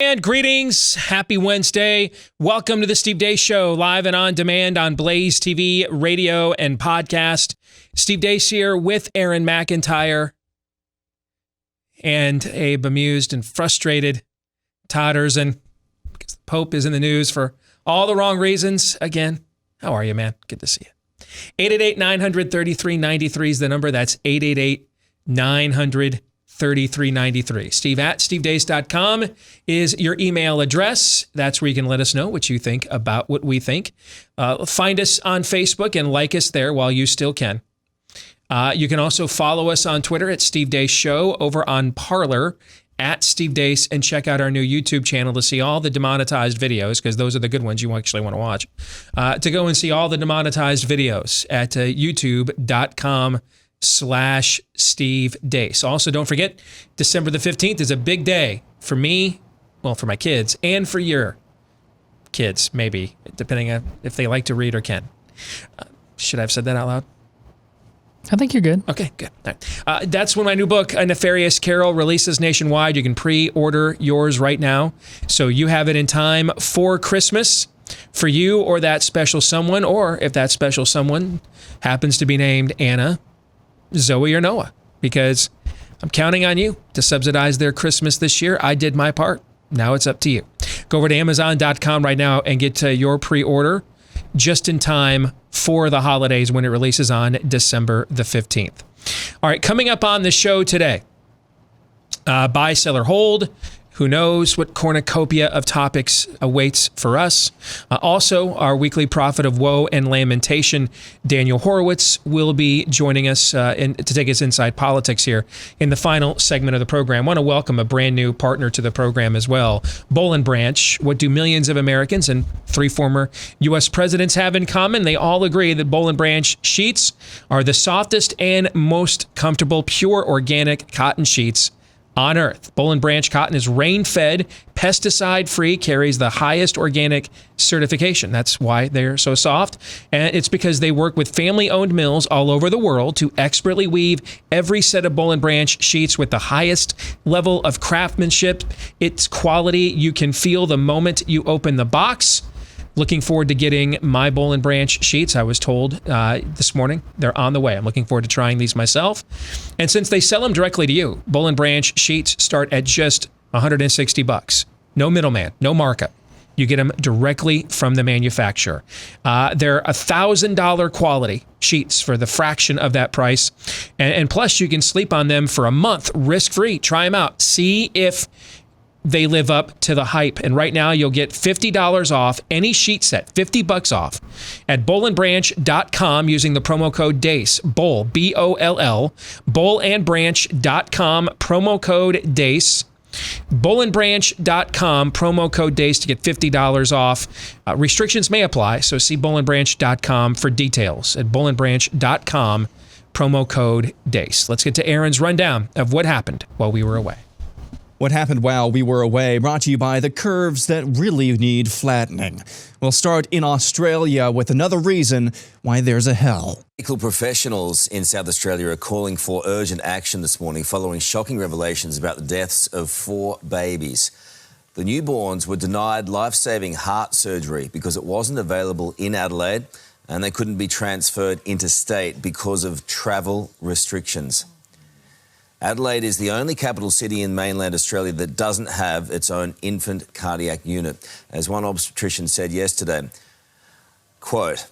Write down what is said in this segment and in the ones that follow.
And greetings. Happy Wednesday. Welcome to the Steve Deace Show, live and on demand on BlazeTV, radio, and podcast. Steve Deace here with Aaron McIntyre and a bemused and frustrated Todderson because the Pope is in the news for all the wrong reasons. Again, how are you, man? Good to see you. 888-900-3393 is the number. That's 888-900-3393. Steve at stevedeace.com is your email address. That's where you can let us know what you think about what we think. Find us on Facebook and like us there while you still can. You can also follow us on Twitter at Steve Deace Show, over on Parler at Steve Deace, and check out our new YouTube channel to see all the demonetized videos, because those are the good ones you actually want to watch. To go and see all the demonetized videos at youtube.com/Steve Deace. Also, don't forget, December the 15th is a big day for me, well, for my kids, and for your kids, maybe, depending on if they like to read or can. Should I have said that out loud? I think you're good. Okay, good. All right. That's when my new book, A Nefarious Carol, releases nationwide. You can pre-order yours right now, so you have it in time for Christmas for you or that special someone, or if that special someone happens to be named Anna, Zoe, or Noah, because I'm counting on you to subsidize their Christmas this year. I did my part. Now it's up to you. Go over to Amazon.com right now and get your pre-order just in time for the holidays when it releases on December the 15th. All right, coming up on the show today, buy, sell, or hold. Who knows what cornucopia of topics awaits for us. Also, our weekly prophet of woe and lamentation, Daniel Horowitz, will be joining us to take us inside politics here in the final segment of the program. I want to welcome a brand new partner to the program as well. Boll & Branch. What do millions of Americans and 3 former U.S. presidents have in common? They all agree that Boll & Branch sheets are the softest and most comfortable pure organic cotton sheets on earth. Boll & Branch cotton is rain-fed, pesticide-free, carries the highest organic certification. That's why they're so soft. And it's because they work with family-owned mills all over the world to expertly weave every set of Boll & Branch sheets with the highest level of craftsmanship. It's quality you can feel the moment you open the box. Looking forward to getting my Boll & Branch sheets. I was told this morning they're on the way. I'm looking forward to trying these myself. And since they sell them directly to you, Boll & Branch sheets start at just $160. No middleman, no markup. You get them directly from the manufacturer. They're $1,000 quality sheets for the fraction of that price. And plus, you can sleep on them for a month risk-free. Try them out. See if they live up to the hype. And right now, you'll get $50 off any sheet set, $50 off, at bollandbranch.com using the promo code DACE, Boll, B-O-L-L, bollandbranch.com, promo code DACE, bollandbranch.com, promo code DACE to get $50 off. Restrictions may apply, so see bollandbranch.com for details. At bollandbranch.com, promo code DACE. Let's get to Aaron's rundown of what happened while we were away. What happened while we were away, brought to you by the curves that really need flattening. We'll start in Australia with another reason why there's a hell. Medical professionals in South Australia are calling for urgent action this morning following shocking revelations about the deaths of 4 babies. The newborns were denied life-saving heart surgery because it wasn't available in Adelaide, and they couldn't be transferred interstate because of travel restrictions. Adelaide is the only capital city in mainland Australia that doesn't have its own infant cardiac unit. As one obstetrician said yesterday, quote,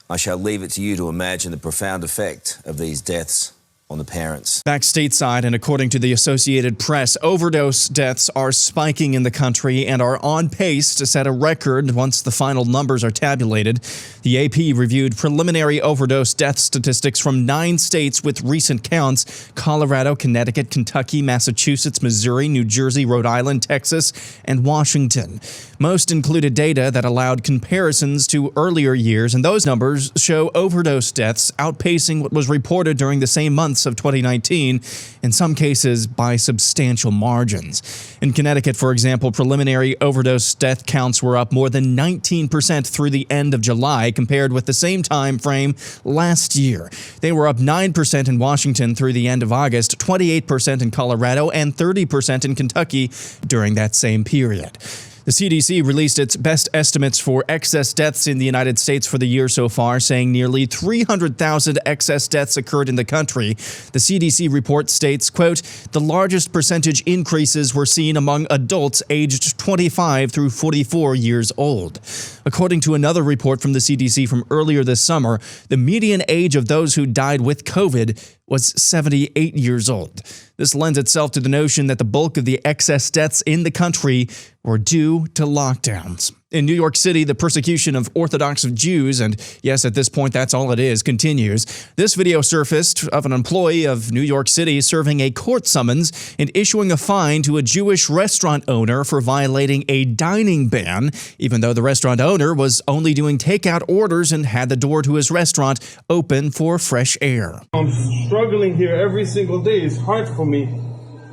"I shall leave it to you to imagine the profound effect of these deaths on the parents." Back stateside, and according to the Associated Press, overdose deaths are spiking in the country and are on pace to set a record once the final numbers are tabulated. The AP reviewed preliminary overdose death statistics from 9 states with recent counts: Colorado, Connecticut, Kentucky, Massachusetts, Missouri, New Jersey, Rhode Island, Texas, and Washington. Most included data that allowed comparisons to earlier years, and those numbers show overdose deaths outpacing what was reported during the same months months of 2019, in some cases by substantial margins. In Connecticut, for example, preliminary overdose death counts were up more than 19% through the end of July compared with the same time frame last year. They were up 9% in Washington through the end of August, 28% in Colorado, and 30% in Kentucky during that same period. The CDC released its best estimates for excess deaths in the United States for the year so far, saying nearly 300,000 excess deaths occurred in the country. The CDC report states, quote, the largest percentage increases were seen among adults aged 25 through 44 years old. According to another report from the CDC from earlier this summer, the median age of those who died with COVID was 78 years old. This lends itself to the notion that the bulk of the excess deaths in the country were due to lockdowns. In New York City, the persecution of Orthodox Jews, and yes, at this point, that's all it is, continues. This video surfaced of an employee of New York City serving a court summons and issuing a fine to a Jewish restaurant owner for violating a dining ban, even though the restaurant owner was only doing takeout orders and had the door to his restaurant open for fresh air. I'm struggling here every single day. It's hard for me.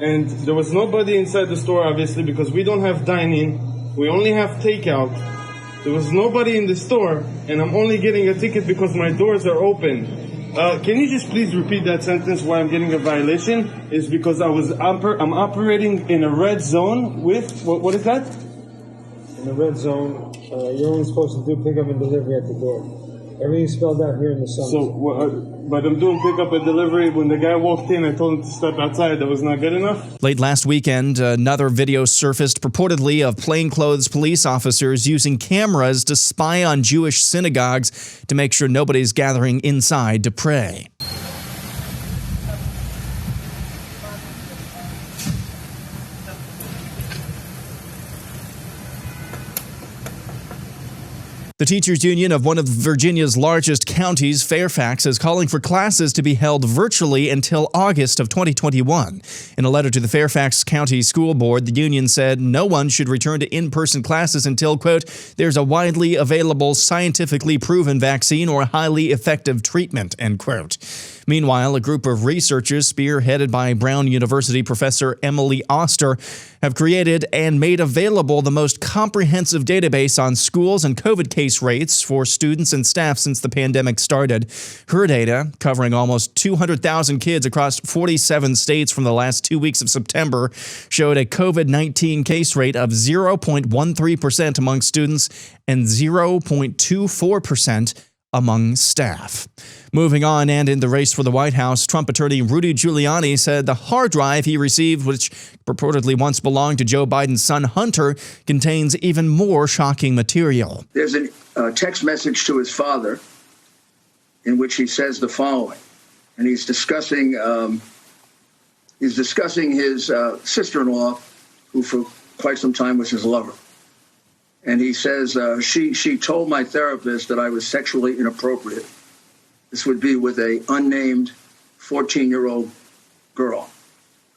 And there was nobody inside the store, obviously, because we don't have dining. We only have takeout. There was nobody in the store, and I'm only getting a ticket because my doors are open. Can you just please repeat that sentence? Why I'm getting a violation is because I'm operating in a red zone with, what is that? In the red zone, you're only supposed to do pickup and delivery at the door. Everything's spelled out here in the sun. But I'm doing pickup and delivery. When the guy walked in, I told him to step outside. That was not good enough. Late last weekend, another video surfaced purportedly of plainclothes police officers using cameras to spy on Jewish synagogues to make sure nobody's gathering inside to pray. The teachers' union of one of Virginia's largest counties, Fairfax, is calling for classes to be held virtually until August of 2021. In a letter to the Fairfax County School Board, the union said no one should return to in-person classes until, quote, there's a widely available, scientifically proven vaccine or highly effective treatment, end quote. Meanwhile, a group of researchers spearheaded by Brown University professor Emily Oster have created and made available the most comprehensive database on schools and COVID case rates for students and staff since the pandemic started. Her data, covering almost 200,000 kids across 47 states from the last 2 weeks of September, showed a COVID-19 case rate of 0.13% among students and 0.24% among staff. Moving on, and in the race for the White House, Trump attorney Rudy Giuliani said the hard drive he received, which purportedly once belonged to Joe Biden's son Hunter, contains even more shocking material. There's a text message to his father in which he says the following, and he's discussing his sister-in-law, who for quite some time was his lover. And he says, she told my therapist that I was sexually inappropriate. This would be with a unnamed 14-year-old girl.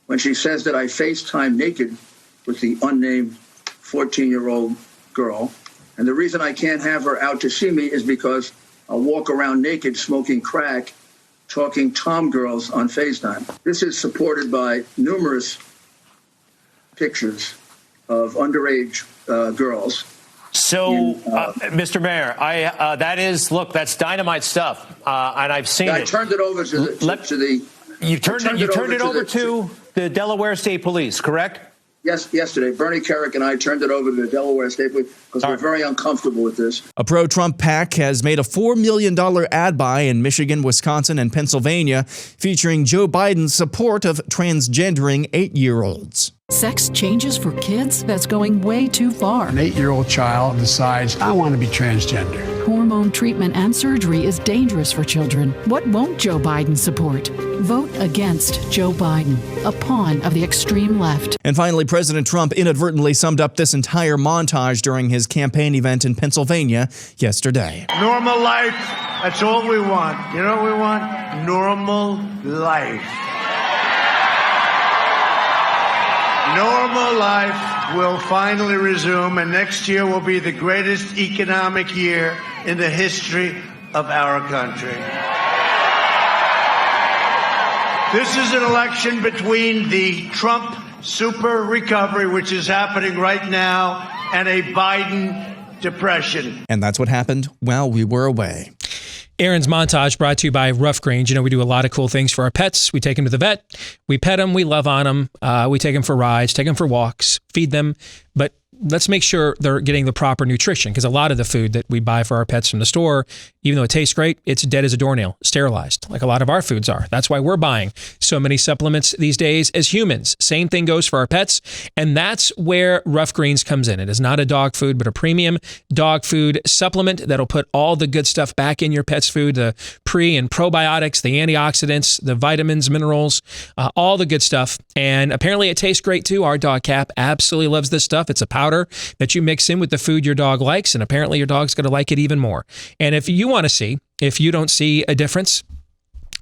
When she says that I FaceTime naked with the unnamed 14-year-old girl, and the reason I can't have her out to see me is because I'll walk around naked smoking crack, talking tom girls on FaceTime. This is supported by numerous pictures of underage girls. So, Mr. Mayor, that's dynamite stuff, and I've seen it. I turned it over to the. You turned it over to the Delaware State Police, correct? Yes, yesterday. Bernie Kerrick and I turned it over to the Delaware State Police because we're very uncomfortable with this. A pro-Trump PAC has made a $4 million ad buy in Michigan, Wisconsin, and Pennsylvania featuring Joe Biden's support of transgendering 8-year-olds. Sex changes for kids? That's going way too far. An 8-year-old child decides, I want to be transgender. Hormone treatment and surgery is dangerous for children. What won't Joe Biden support? Vote against Joe Biden, a pawn of the extreme left. And finally, President Trump inadvertently summed up this entire montage during his campaign event in Pennsylvania yesterday. Normal life, that's all we want. You know what we want? Normal life. Normal life will finally resume, and next year will be the greatest economic year in the history of our country. This is an election between the Trump super recovery, which is happening right now, and a Biden depression. And that's what happened while we were away. Aaron's montage brought to you by Rough Greens. You know, we do a lot of cool things for our pets. We take them to the vet. We pet them. We love on them. We take them for rides, take them for walks, feed them. But let's make sure they're getting the proper nutrition, because a lot of the food that we buy for our pets from the store, even though it tastes great, it's dead as a doornail, sterilized, like a lot of our foods are. That's why we're buying so many supplements these days as humans. Same thing goes for our pets, and that's where Rough Greens comes in. It is not a dog food, but a premium dog food supplement that'll put all the good stuff back in your pet's food, the pre and probiotics, the antioxidants, the vitamins, minerals, all the good stuff. And apparently it tastes great too. Our dog Cap absolutely loves this stuff. It's a powder that you mix in with the food your dog likes, and apparently your dog's going to like it even more. And if you want to see, if you don't see a difference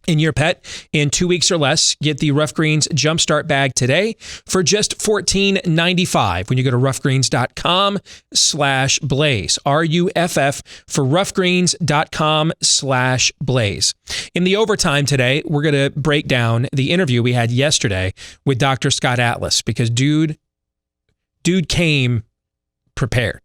in your pet in 2 weeks or less, get the Rough Greens Jumpstart Bag today for just $14.95 when you go to roughgreens.com/blaze. RUFF for roughgreens.com/blaze. In the overtime today, we're going to break down the interview we had yesterday with Dr. Scott Atlas, because dude came prepared.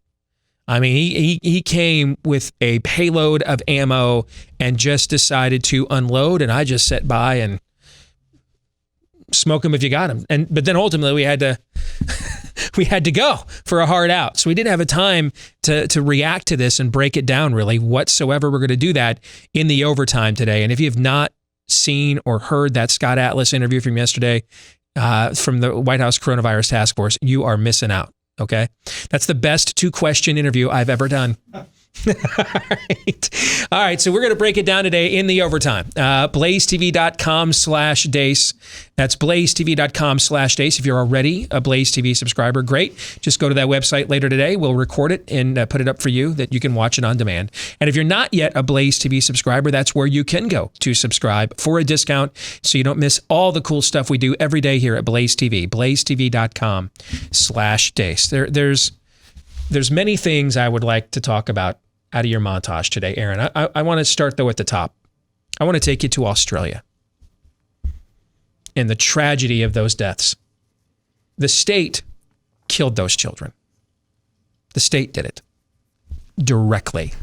I mean, he came with a payload of ammo and just decided to unload, and I just sat by and smoke him if you got him. But then ultimately we had to go for a hard out. So we didn't have a time to react to this and break it down really whatsoever. We're going to do that in the overtime today. And if you have not seen or heard that Scott Atlas interview from yesterday, from the White House Coronavirus Task Force, you are missing out, okay? That's the best 2-question interview I've ever done. All right, so we're going to break it down today in the overtime. BlazeTV.com/Deace. That's BlazeTV.com/Deace. If you're already a Blaze TV subscriber, great. Just go to that website later today. We'll record it and put it up for you that you can watch it on demand. And if you're not yet a Blaze TV subscriber, that's where you can go to subscribe for a discount so you don't miss all the cool stuff we do every day here at Blaze TV. BlazeTV.com/Deace. There's many things I would like to talk about out of your montage today, Aaron. I want to start, though, at the top. I want to take you to Australia and the tragedy of those deaths. The state killed those children. The state did it. Directly.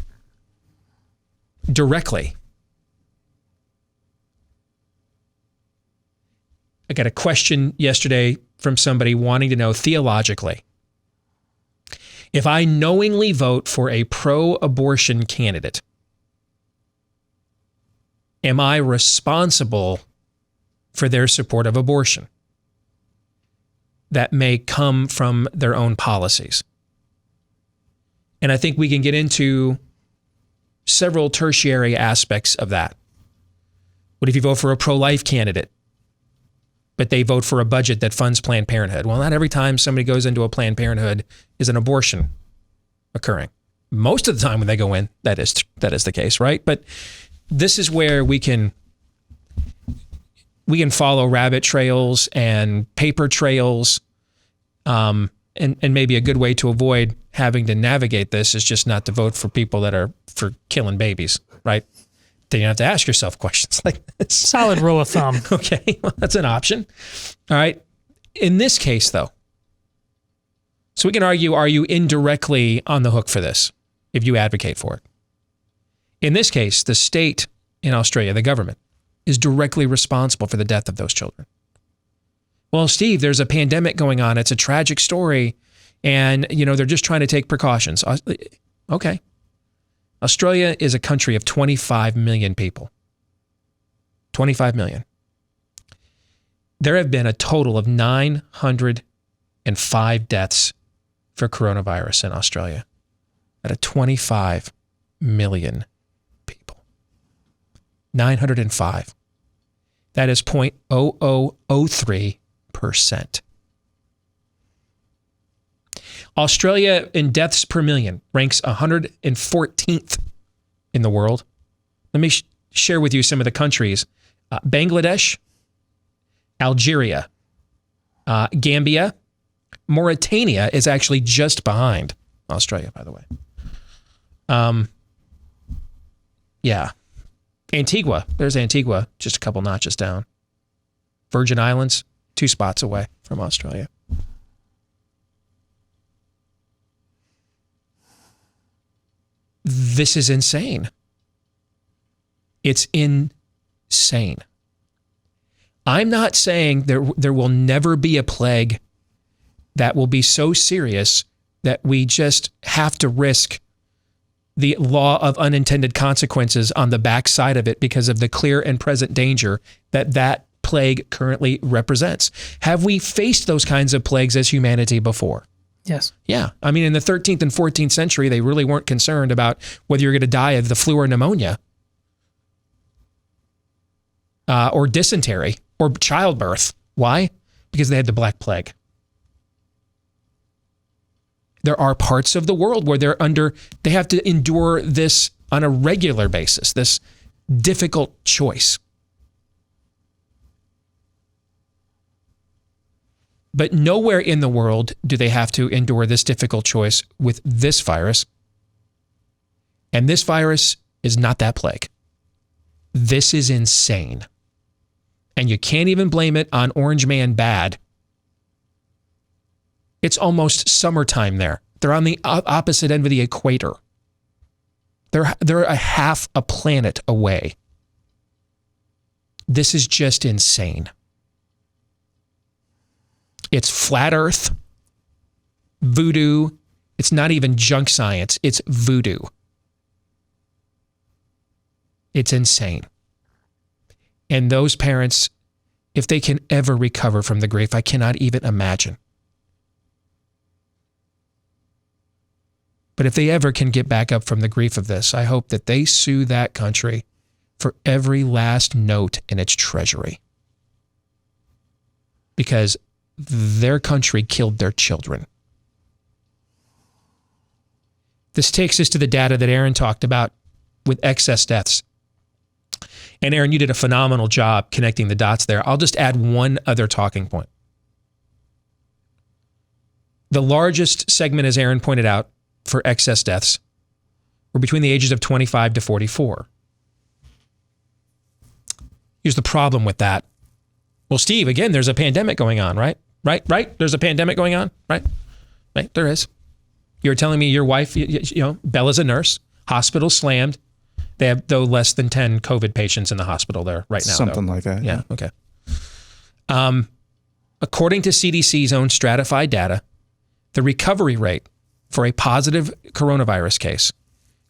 I got a question yesterday from somebody wanting to know theologically, if I knowingly vote for a pro-abortion candidate, am I responsible for their support of abortion that may come from their own policies? And I think we can get into several tertiary aspects of that. What if you vote for a pro-life candidate, but they vote for a budget that funds Planned Parenthood? Well, not every time somebody goes into a Planned Parenthood is an abortion occurring. Most of the time when they go in, that is the case, right? But this is where we can follow rabbit trails and paper trails, and maybe a good way to avoid having to navigate this is just not to vote for people that are for killing babies, right? Then you have to ask yourself questions like this. Solid rule of thumb. Okay, well, that's an option. All right. In this case, though, so we can argue, are you indirectly on the hook for this if you advocate for it? In this case, the state in Australia, the government, is directly responsible for the death of those children. Well, Steve, there's a pandemic going on. It's a tragic story. And, they're just trying to take precautions. Okay. Australia is a country of 25 million people. 25 million. There have been a total of 905 deaths for coronavirus in Australia out of 25 million people. 905. That is 0.0003%. Australia in deaths per million ranks 114th in the world. Let me share with you some of the countries. Bangladesh, Algeria, Gambia, Mauritania is actually just behind Australia, by the way. Yeah. Antigua, there's Antigua, just a couple notches down. Virgin Islands, 2 spots away from Australia. This is insane. It's insane. I'm not saying there will never be a plague that will be so serious that we just have to risk the law of unintended consequences on the backside of it because of the clear and present danger that plague currently represents. Have we faced those kinds of plagues as humanity before? Yes. Yeah. I mean, in the 13th and 14th century, they really weren't concerned about whether you're going to die of the flu or pneumonia or dysentery or childbirth. Why? Because they had the Black Plague. There are parts of the world where they have to endure this on a regular basis, this difficult choice. But nowhere in the world do they have to endure this difficult choice with this virus. And this virus is not that plague. This is insane. And you can't even blame it on Orange Man bad. It's almost summertime there. They're on the opposite end of the equator. They're a half a planet away. This is just insane. It's flat earth, voodoo. It's not even junk science. It's voodoo. It's insane. And those parents, if they can ever recover from the grief, I cannot even imagine. But if they ever can get back up from the grief of this, I hope that they sue that country for every last note in its treasury. Because their country killed their children. This takes us to the data that Aaron talked about with excess deaths. And Aaron, you did a phenomenal job connecting the dots there. I'll just add one other talking point. The largest segment, as Aaron pointed out, for excess deaths were between the ages of 25 to 44. Here's the problem with that. Well, Steve, again, there's a pandemic going on, right? Right? There's a pandemic going on, right? Right, there is. You're telling me your wife, Bella's a nurse, hospital slammed. They have, though, less than 10 COVID patients in the hospital there right now. Something like that. Yeah, okay. According to CDC's own stratified data, the recovery rate for a positive coronavirus case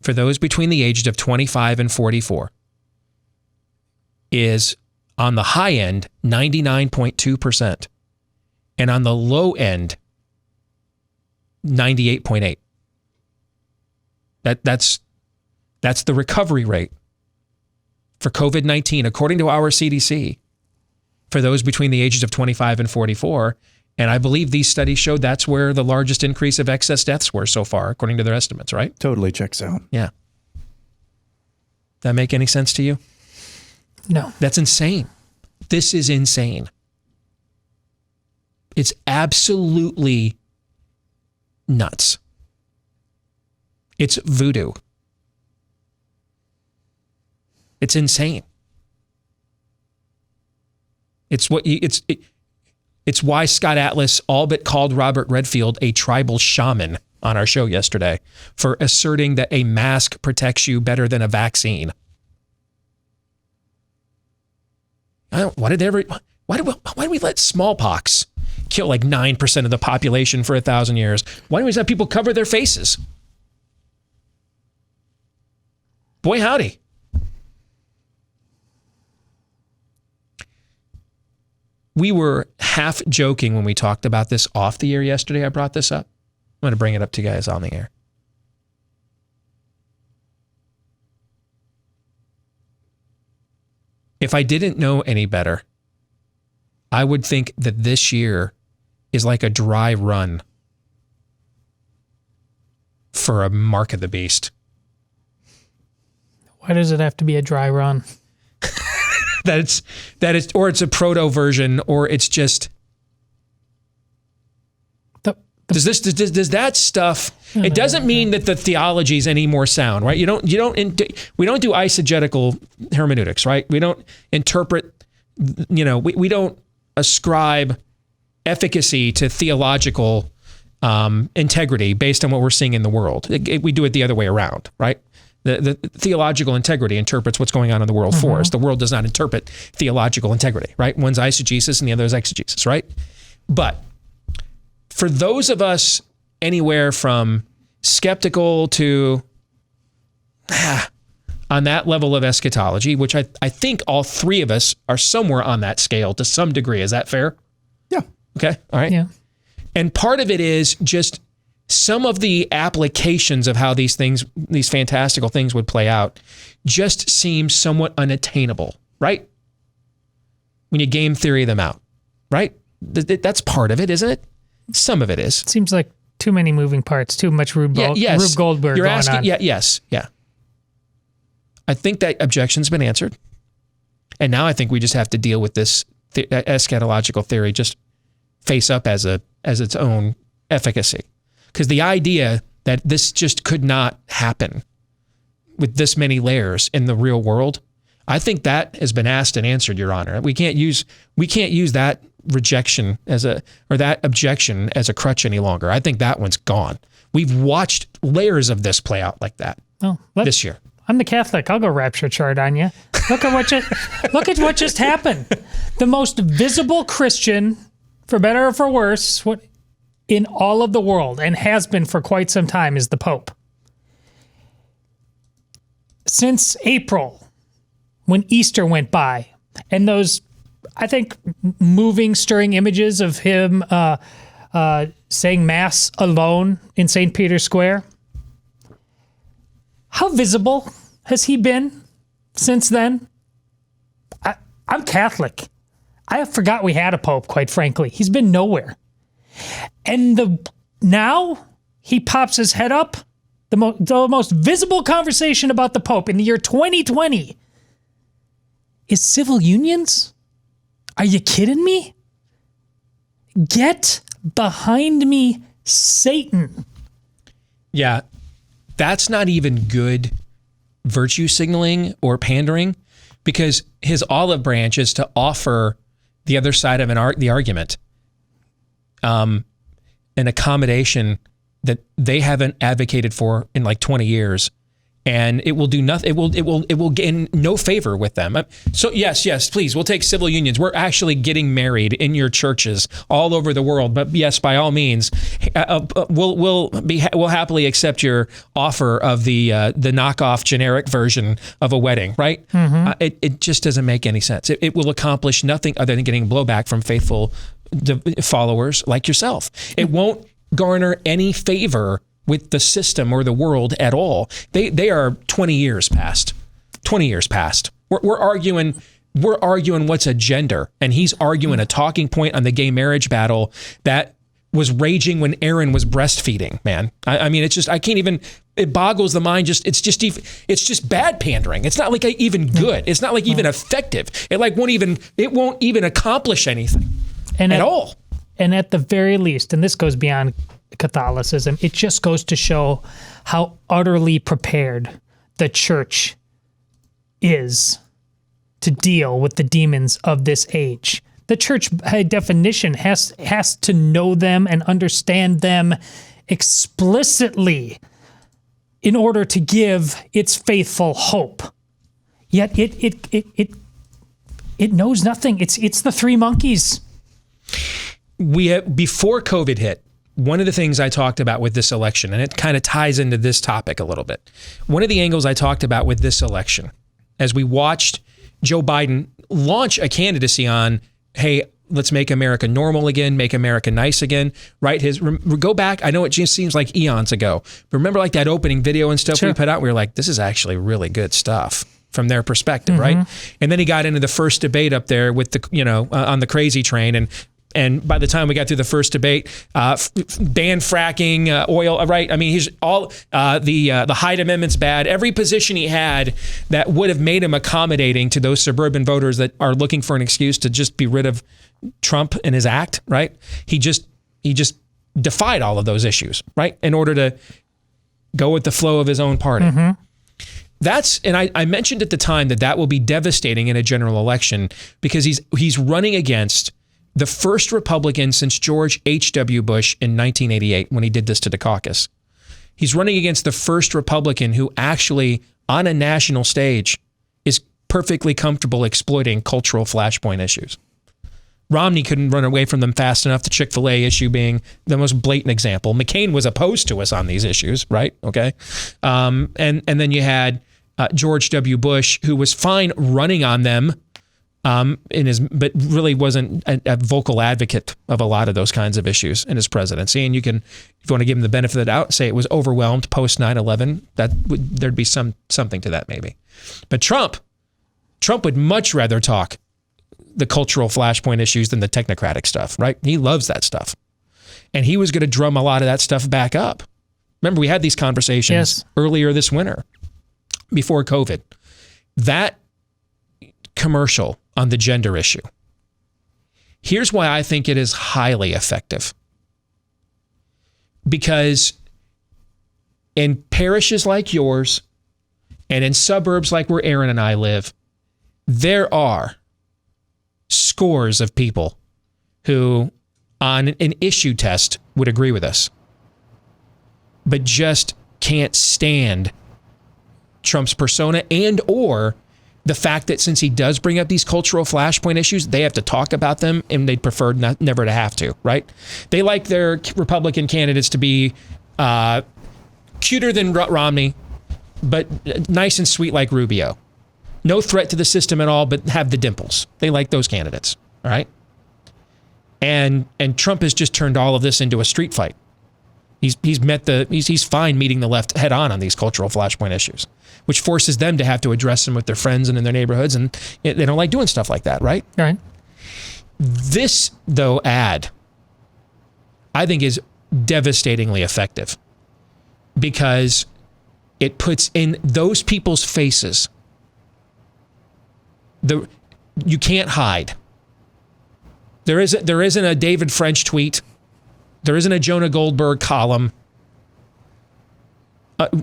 for those between the ages of 25 and 44 is on the high end 99.2% and on the low end 98.8%. That's the recovery rate for COVID-19 according to our CDC for those between the ages of 25 and 44. And I believe these studies showed that's where the largest increase of excess deaths were so far, according to their estimates, right? Totally checks out. Yeah. That make any sense to you? No. That's insane. This is insane. It's absolutely nuts. It's voodoo. It's insane. It's why Scott Atlas all but called Robert Redfield a tribal shaman on our show yesterday for asserting that a mask protects you better than a vaccine. Why did we let smallpox kill like 9% of the population for 1,000 years? Why didn't we just have people cover their faces? Boy, howdy. We were half joking when we talked about this off the air yesterday. I brought this up. I'm going to bring it up to you guys on the air. If I didn't know any better, I would think that this year is like a dry run for a Mark of the Beast. Why does it have to be a dry run? that is, or it's a proto version, or it's just. Does that stuff? It doesn't mean that the theology is any more sound, right? We don't do eisegetical hermeneutics, right? We don't interpret. We don't ascribe efficacy to theological integrity based on what we're seeing in the world. We do it the other way around, right? The theological integrity interprets what's going on in the world for us. The world does not interpret theological integrity, right? One's eisegesis and the other is exegesis, right? But for those of us anywhere from skeptical to on that level of eschatology, which I think all three of us are somewhere on that scale to some degree. Is that fair? Yeah. Okay. All right. Yeah. And part of it is just some of the applications of how these fantastical things would play out just seem somewhat unattainable, right? When you game theory them out, right? That's part of it, isn't it? Some of it is. It seems like too many moving parts, too much Rube Goldberg You're going asking, on. Yeah. I think that objection's been answered. And now I think we just have to deal with this eschatological theory just face up as its own efficacy. Because the idea that this just could not happen with this many layers in the real world, I think that has been asked and answered, Your Honor. We can't use that rejection or that objection as a crutch any longer. I think that one's gone. We've watched layers of this play out like that this year. I'm the Catholic. I'll go rapture chart on you. Look at what just happened. The most visible Christian, for better or for worse, in all of the world, and has been for quite some time, is the Pope. Since April, when Easter went by, and those, I think, moving, stirring images of him saying Mass alone in St. Peter's Square, how visible has he been since then? I'm Catholic. I forgot we had a Pope, quite frankly. He's been nowhere. And now he pops his head up. The most visible conversation about the Pope in the year 2020 is civil unions? Are you kidding me? Get behind me, Satan. Yeah, that's not even good virtue signaling or pandering, because his olive branch is to offer the other side of the argument an accommodation that they haven't advocated for in like 20 years, and it will do nothing. It will gain no favor with them. So yes, please, we'll take civil unions. We're actually getting married in your churches all over the world. But yes, by all means, we'll happily accept your offer of the knockoff generic version of a wedding, right? Mm-hmm. It just doesn't make any sense. It will accomplish nothing other than getting blowback from faithful followers like yourself. It won't garner any favor with the system or the world at all. They are 20 years past. 20 years past. We're arguing what's a gender, and he's arguing a talking point on the gay marriage battle that was raging when Aaron was breastfeeding, man. I mean, it's just, I can't even, it boggles the mind. It's just bad pandering. It's not like even good. It's not like even effective. It won't even accomplish anything at all. And at the very least, and this goes beyond Catholicism, it just goes to show how utterly prepared the church is to deal with the demons of this age. The church, by definition, has to know them and understand them explicitly in order to give its faithful hope. Yet it knows nothing. It's the three monkeys. Before COVID hit, one of the things I talked about with this election, and it kind of ties into this topic a little bit. One of the angles I talked about with this election, as we watched Joe Biden launch a candidacy on, hey, let's make America normal again, make America nice again, right? Go back, I know it just seems like eons ago, but remember like that opening video and stuff we put out? We were like, this is actually really good stuff from their perspective, right? And then he got into the first debate up there with the, on the crazy train, and by the time we got through the first debate, ban fracking, oil, right? I mean, he's all the Hyde Amendment's bad. Every position he had that would have made him accommodating to those suburban voters that are looking for an excuse to just be rid of Trump and his act, right? He just defied all of those issues, right? In order to go with the flow of his own party. And I mentioned at the time that will be devastating in a general election because he's running against the first Republican since George H.W. Bush in 1988 when he did this to the caucus. He's running against the first Republican who actually, on a national stage, is perfectly comfortable exploiting cultural flashpoint issues. Romney couldn't run away from them fast enough, the Chick-fil-A issue being the most blatant example. McCain was opposed to us on these issues, right? Okay. And then you had George W. Bush, who was fine running on them, but really wasn't a vocal advocate of a lot of those kinds of issues in his presidency. And you can, if you want to give him the benefit of the doubt, say it was overwhelmed post 9/11. There'd be something to that maybe. But Trump would much rather talk the cultural flashpoint issues than the technocratic stuff, right? He loves that stuff. And he was going to drum a lot of that stuff back up. Remember, we had these conversations earlier this winter, before COVID. That commercial on the gender issue. Here's why I think it is highly effective. Because in parishes like yours and in suburbs like where Aaron and I live, there are scores of people who on an issue test would agree with us, but just can't stand Trump's persona and or the fact that since he does bring up these cultural flashpoint issues, they have to talk about them and they'd prefer never to have to, right? They like their Republican candidates to be cuter than Romney, but nice and sweet like Rubio. No threat to the system at all, but have the dimples. They like those candidates, all right? And Trump has just turned all of this into a street fight. He's fine meeting the left head on these cultural flashpoint issues, which forces them to have to address them with their friends and in their neighborhoods, and they don't like doing stuff like that, right? Right. This, though, ad, I think is devastatingly effective because it puts in those people's faces you can't hide. There isn't a David French tweet. There isn't a Jonah Goldberg column.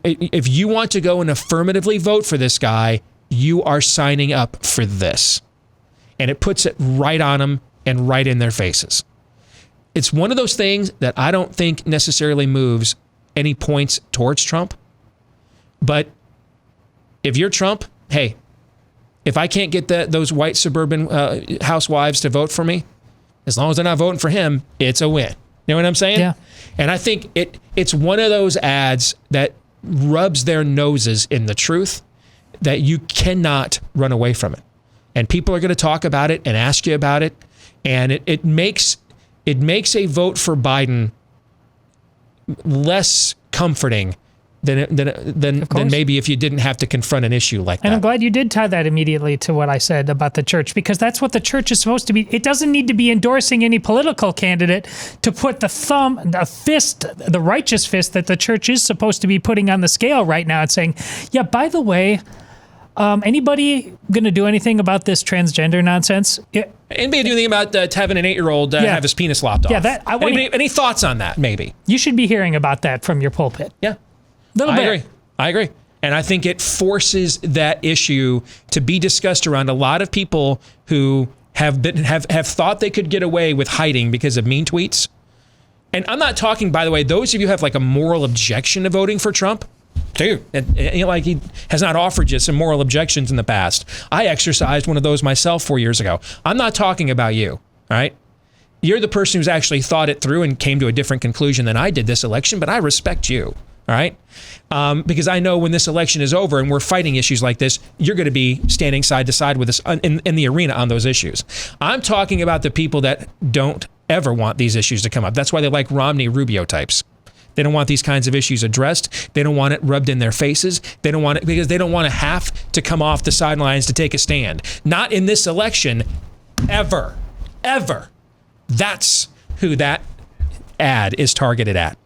If you want to go and affirmatively vote for this guy, you are signing up for this. And it puts it right on them and right in their faces. It's one of those things that I don't think necessarily moves any points towards Trump. But if you're Trump, hey, if I can't get those white suburban housewives to vote for me, as long as they're not voting for him, it's a win. You know what I'm saying? Yeah. And I think it's one of those ads that rubs their noses in the truth that you cannot run away from it. And people are going to talk about it and ask you about it. And it makes a vote for Biden less comforting than maybe if you didn't have to confront an issue like that. And I'm glad you did tie that immediately to what I said about the church, because that's what the church is supposed to be. It doesn't need to be endorsing any political candidate to put the righteous fist that the church is supposed to be putting on the scale right now and saying, yeah, by the way, anybody going to do anything about this transgender nonsense? Anybody do anything about having an 8-year-old have his penis lopped off? Yeah, any thoughts on that, maybe? You should be hearing about that from your pulpit. Yeah. I agree. And I think it forces that issue to be discussed around a lot of people who have thought they could get away with hiding because of mean tweets. And I'm not talking, by the way, those of you who have like a moral objection to voting for Trump, dude, like he has not offered you some moral objections in the past. I exercised one of those myself 4 years ago. I'm not talking about you, all right? You're the person who's actually thought it through and came to a different conclusion than I did this election, but I respect you. All right? Because I know when this election is over and we're fighting issues like this, you're going to be standing side to side with us in the arena on those issues. I'm talking about the people that don't ever want these issues to come up. That's why they like Romney Rubio types. They don't want these kinds of issues addressed. They don't want it rubbed in their faces. They don't want it because they don't want to have to come off the sidelines to take a stand. Not in this election, ever. That's who that ad is targeted at.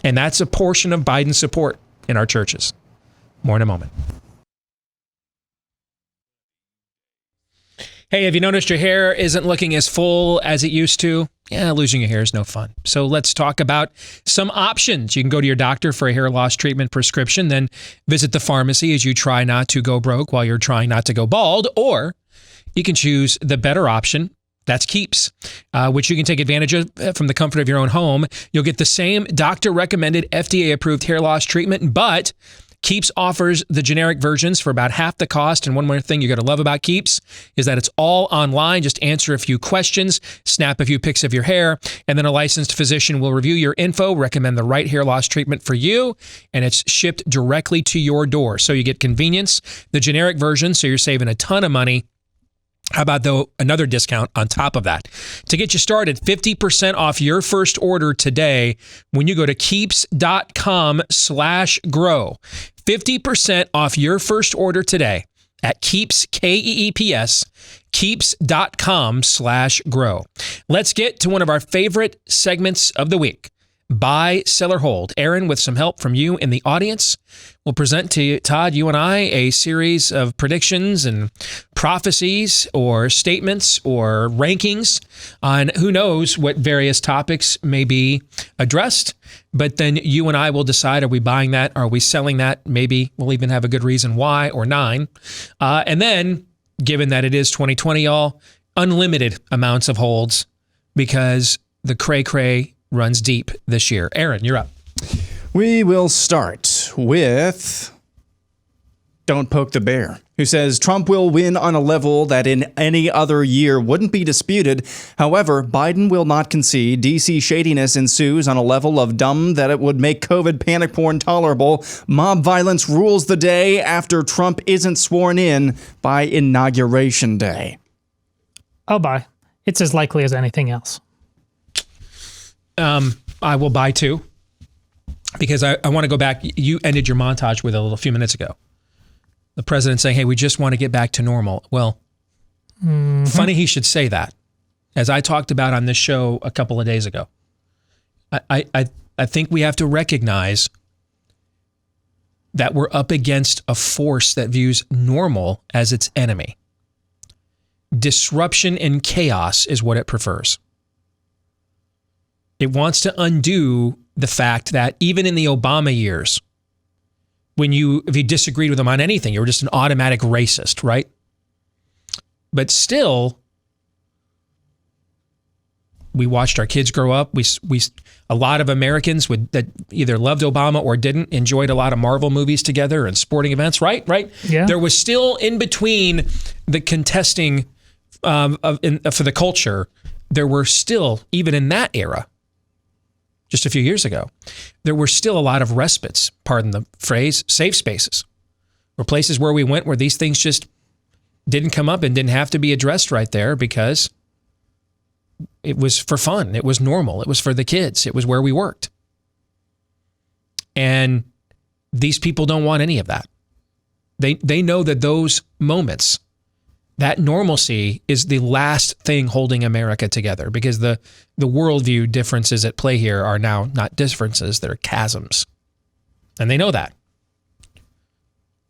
And that's a portion of Biden's support in our churches. More in a moment. Hey, have you noticed your hair isn't looking as full as it used to? Yeah, losing your hair is no fun. So let's talk about some options. You can go to your doctor for a hair loss treatment prescription, then visit the pharmacy as you try not to go broke while you're trying not to go bald, or you can choose the better option That's Keeps, which you can take advantage of from the comfort of your own home. You'll get the same doctor-recommended, FDA-approved hair loss treatment, but Keeps offers the generic versions for about half the cost. And one more thing you're going to love about Keeps is that it's all online. Just answer a few questions, snap a few pics of your hair, and then a licensed physician will review your info, recommend the right hair loss treatment for you, and it's shipped directly to your door. So you get convenience, the generic version, so you're saving a ton of money. How about, though, another discount on top of that? To get you started, 50% off your first order today when you go to keeps.com/grow. 50% off your first order today at Keeps, Keeps, keeps.com/grow. Let's get to one of our favorite segments of the week. Buy, sell, or hold. Aaron, with some help from you in the audience, will present to you, Todd, you and I, a series of predictions and prophecies or statements or rankings on who knows what various topics may be addressed. But then you and I will decide, are we buying that? Are we selling that? Maybe we'll even have a good reason why or 9. And then, given that it is 2020, y'all, unlimited amounts of holds because the cray-cray runs deep this year. Aaron, you're up. We will start with Don't Poke the Bear, who says Trump will win on a level that in any other year wouldn't be disputed. However, Biden will not concede. DC shadiness ensues on a level of dumb that it would make COVID panic porn tolerable. Mob violence rules the day after Trump isn't sworn in by Inauguration Day. I'll buy. It's as likely as anything else. I will buy too, because I want to go back. You ended your montage with a few minutes ago. The president saying, hey, we just want to get back to normal. Well, funny he should say that. As I talked about on this show a couple of days ago, I think we have to recognize that we're up against a force that views normal as its enemy. Disruption and chaos is what it prefers. It wants to undo the fact that even in the Obama years, if you disagreed with him on anything, you were just an automatic racist, right? But still, we watched our kids grow up. A lot of Americans that either loved Obama or didn't enjoyed a lot of Marvel movies together and sporting events, right? Yeah. There was still in between the contesting for the culture. There were still, even in that era, just a few years ago, there were still a lot of respites, pardon the phrase, safe spaces, or places where we went where these things just didn't come up and didn't have to be addressed right there because it was for fun. It was normal. It was for the kids. It was where we worked. And these people don't want any of that. They know that those moments, that normalcy is the last thing holding America together, because the worldview differences at play here are now not differences, they're chasms. And they know that.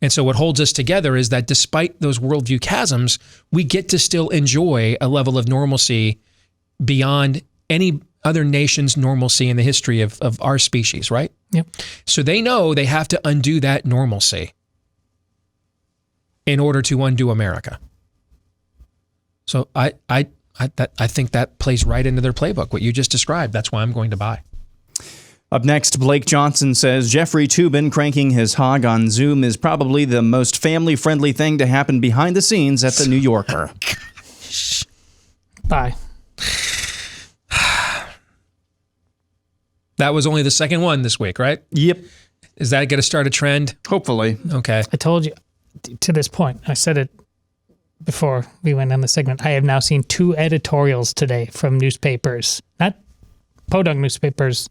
And so what holds us together is that despite those worldview chasms, we get to still enjoy a level of normalcy beyond any other nation's normalcy in the history of our species, right? Yep. So they know they have to undo that normalcy in order to undo America. So I think that plays right into their playbook, what you just described. That's why I'm going to buy. Up next, Blake Johnson says Jeffrey Toobin cranking his hog on Zoom is probably the most family-friendly thing to happen behind the scenes at the New Yorker. Bye. That was only the second one this week, right? Yep. Is that going to start a trend? Hopefully. Okay. I told you, to this point, I said it before we went on the segment, I have now seen 2 editorials today from newspapers, not podunk newspapers,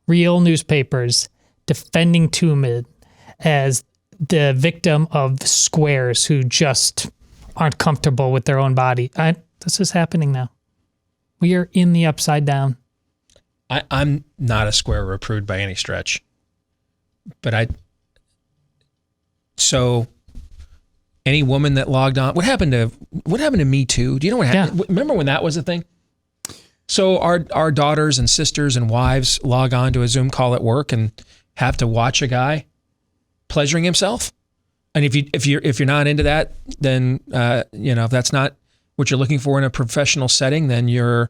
real newspapers, defending Toobin as the victim of squares who just aren't comfortable with their own body. This is happening now. We are in the upside down. I'm not a square or a prude by any stretch, but so any woman that logged on, what happened to Me Too? Do you know what happened? Yeah. Remember when that was a thing? So our daughters and sisters and wives log on to a Zoom call at work and have to watch a guy pleasuring himself. And if you're not into that, then if that's not what you're looking for in a professional setting, then you're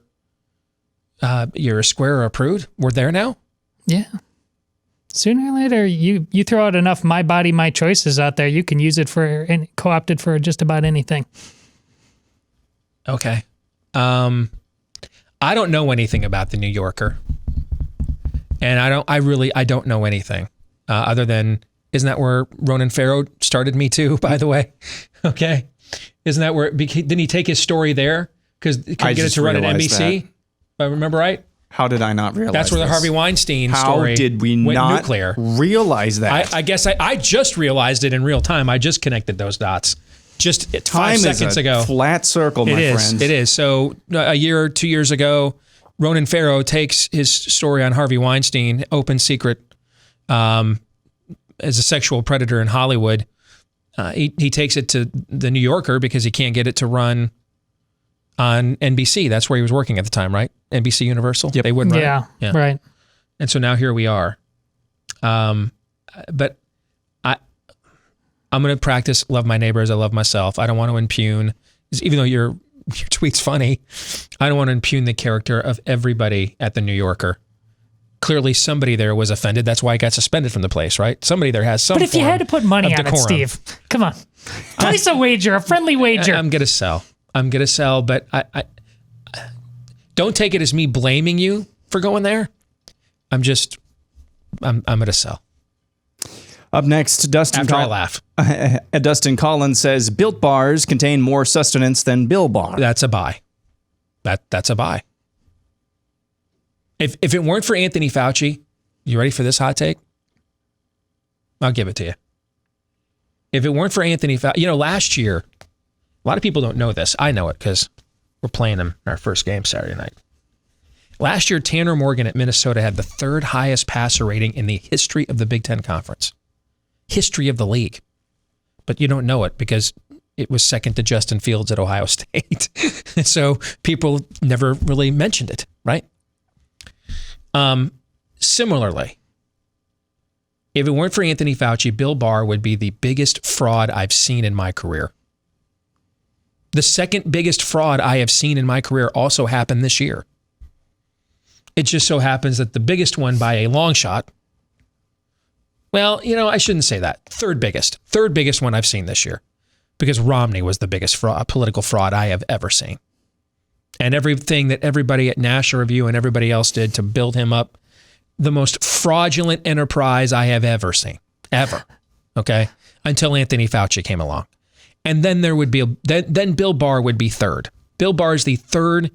a square or a prude. We're there now. Yeah. Sooner or later, you throw out enough my body, my choices out there, you can use it for and co-opt it for just about anything. Okay. I don't know anything about the New Yorker. And I don't know anything other than, isn't that where Ronan Farrow started Me Too, by the way? Okay. Isn't that where, didn't he take his story there? Because he couldn't get it to run at NBC, if I remember right? How did I not realize That's where the this? Harvey Weinstein story How did we went not nuclear. realize that? I guess I just realized it in real time. I just connected those dots just 5 seconds ago. Flat circle, my friends. It is. So a year or 2 years ago, Ronan Farrow takes his story on Harvey Weinstein, open secret, as a sexual predator in Hollywood. He takes it to the New Yorker because he can't get it to run on NBC. That's where he was working at the time, right? NBC Universal. Yep. They wouldn't run it. Yeah, right. And so now here we are. But I'm going to practice love my neighbor as I love myself. I don't want to impugn, even though your tweet's funny, I don't want to impugn the character of everybody at the New Yorker. Clearly somebody there was offended. That's why I got suspended from the place, right? Somebody there has some But if you had to put money on decorum. it, Steve, come on. Place a wager, a friendly wager. I'm going to sell. But I don't take it as me blaming you for going there. I'm going to sell. Up next, Dustin Collins says, Built bars contain more sustenance than Bill Bar. That's a buy. That's a buy. If it weren't for Anthony Fauci, you ready for this hot take? I'll give it to you. If it weren't for Anthony Fauci, last year, a lot of people don't know this. I know it because we're playing them in our first game Saturday night. Last year, Tanner Morgan at Minnesota had the third highest passer rating in the history of the Big Ten Conference. History of the league. But you don't know it because it was second to Justin Fields at Ohio State. So people never really mentioned it, right? Similarly, if it weren't for Anthony Fauci, Bill Barr would be the biggest fraud I've seen in my career. The second biggest fraud I have seen in my career also happened this year. It just so happens that the biggest one by a long shot, well, I shouldn't say that. Third biggest one I've seen this year, because Romney was the biggest political fraud I have ever seen. And everything that everybody at National Review and everybody else did to build him up, the most fraudulent enterprise I have ever seen, ever. Okay, until Anthony Fauci came along, and then there would be then Bill Barr would be third. Bill Barr is the third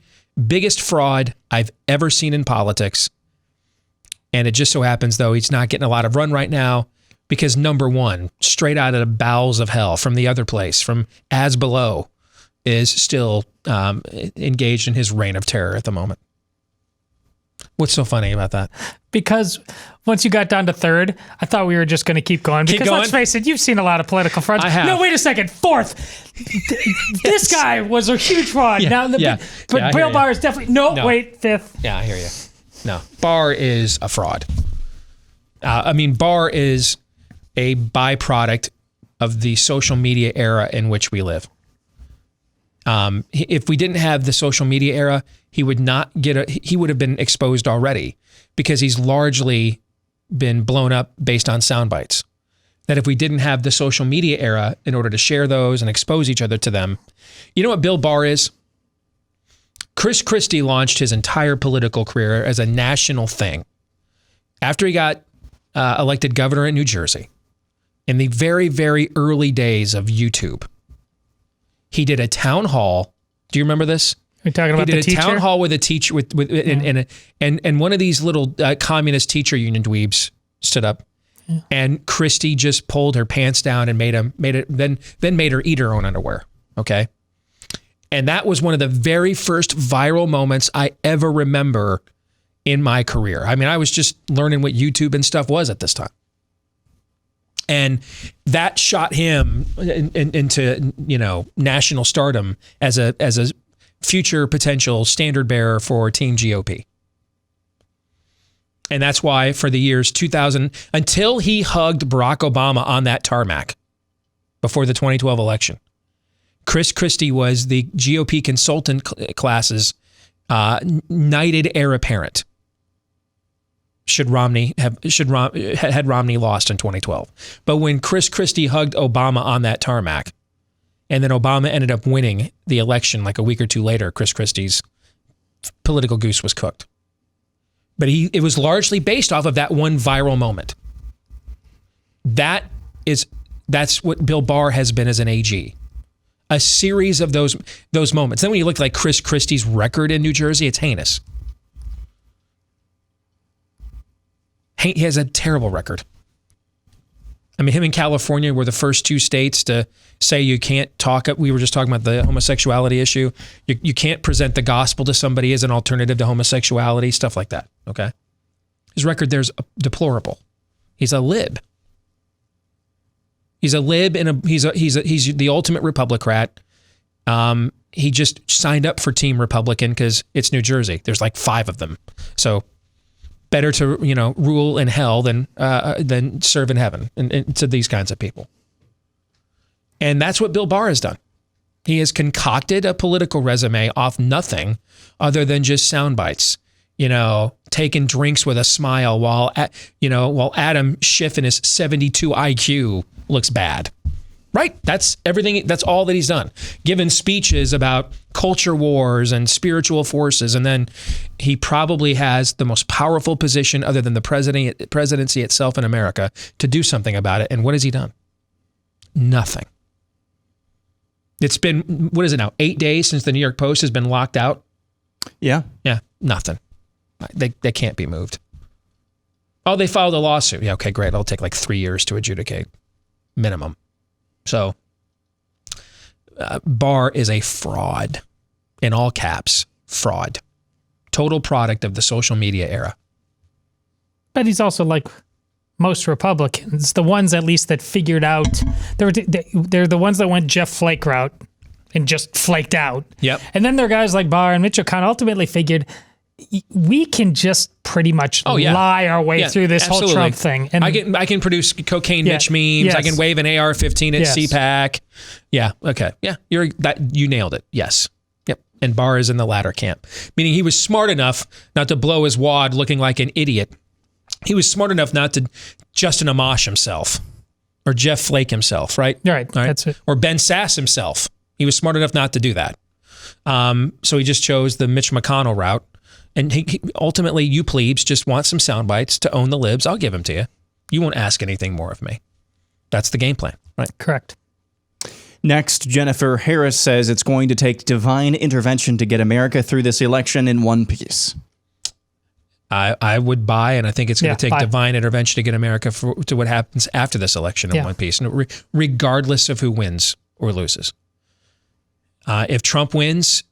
biggest fraud I've ever seen in politics. And it just so happens, though, he's not getting a lot of run right now because, number one, straight out of the bowels of hell from the other place, from As Below, is still engaged in his reign of terror at the moment. What's so funny about that? Because once you got down to third, I thought we were just going to keep going. Because let's face it, you've seen a lot of political frauds. I have. No, wait a second. Fourth. This guy was a huge fraud. Yeah, But Bill Barr is definitely... No, wait, fifth. Yeah, I hear you. No, Barr is a fraud. Barr is a byproduct of the social media era in which we live. If we didn't have the social media era, he would have been exposed already because he's largely been blown up based on sound bites. That if we didn't have the social media era in order to share those and expose each other to them, you know what Bill Barr is? Chris Christie launched his entire political career as a national thing. After he got elected governor in New Jersey, in the very, very early days of YouTube, he did a town hall. Do you remember this? You're talking about the teacher? He did a town hall with a teacher and one of these little communist teacher union dweebs stood up, and Christie just pulled her pants down and made her eat her own underwear. Okay. And that was one of the very first viral moments I ever remember in my career. I was just learning what YouTube and stuff was at this time. And that shot him into, national stardom as a future potential standard bearer for Team GOP. And that's why for the years 2000, until he hugged Barack Obama on that tarmac before the 2012 election, Chris Christie was the GOP consultant class's knighted heir apparent. Had Romney lost in 2012. But when Chris Christie hugged Obama on that tarmac, and then Obama ended up winning the election like a week or two later, Chris Christie's political goose was cooked. But it was largely based off of that one viral moment. That's what Bill Barr has been as an AG. A series of those moments. Then when you look at like Chris Christie's record in New Jersey, it's heinous. He has a terrible record. I mean, him and California were the first two states to say you can't talk. We were just talking about the homosexuality issue. You can't present the gospel to somebody as an alternative to homosexuality, stuff like that. Okay, his record there's deplorable. He's a lib. He's a lib, and he's the ultimate Republican. He just signed up for Team Republican because it's New Jersey. There's like 5 of them, so. Better to rule in hell than serve in heaven, and to these kinds of people. And that's what Bill Barr has done. He has concocted a political resume off nothing other than just sound bites. Taking drinks with a smile while Adam Schiff and his 72 IQ looks bad. Right? That's everything. That's all that he's done. Given speeches about culture wars and spiritual forces. And then he probably has the most powerful position other than the presidency itself in America to do something about it. And what has he done? Nothing. It's been, what is it now? 8 days since the New York Post has been locked out. Yeah. Yeah. Nothing. They can't be moved. Oh, they filed a lawsuit. Yeah. Okay, great. It'll take like 3 years to adjudicate minimum. So, Barr is a fraud, in all caps, fraud. Total product of the social media era. But he's also like most Republicans, the ones at least that figured out, they're the ones that went Jeff Flake route and just flaked out. Yep. And then there are guys like Barr and Mitch O'Connell ultimately figured, we can just pretty much lie our way through this whole Trump thing. And I can produce cocaine Mitch memes. Yes. I can wave an AR-15 at CPAC. Yeah. Okay. Yeah. You nailed it. Yes. Yep. And Barr is in the latter camp, meaning he was smart enough not to blow his wad looking like an idiot. He was smart enough not to Justin Amash himself or Jeff Flake himself. Right. Right. That's it. Or Ben Sass himself. He was smart enough not to do that. So he just chose the Mitch McConnell route. And he ultimately, you plebes just want some sound bites to own the libs. I'll give them to you. You won't ask anything more of me. That's the game plan, right? Correct. Next, Jennifer Harris says it's going to take divine intervention to get America through this election in one piece. I would buy, and I think it's going to take divine intervention to get America to what happens after this election in one piece, regardless of who wins or loses. If Trump wins,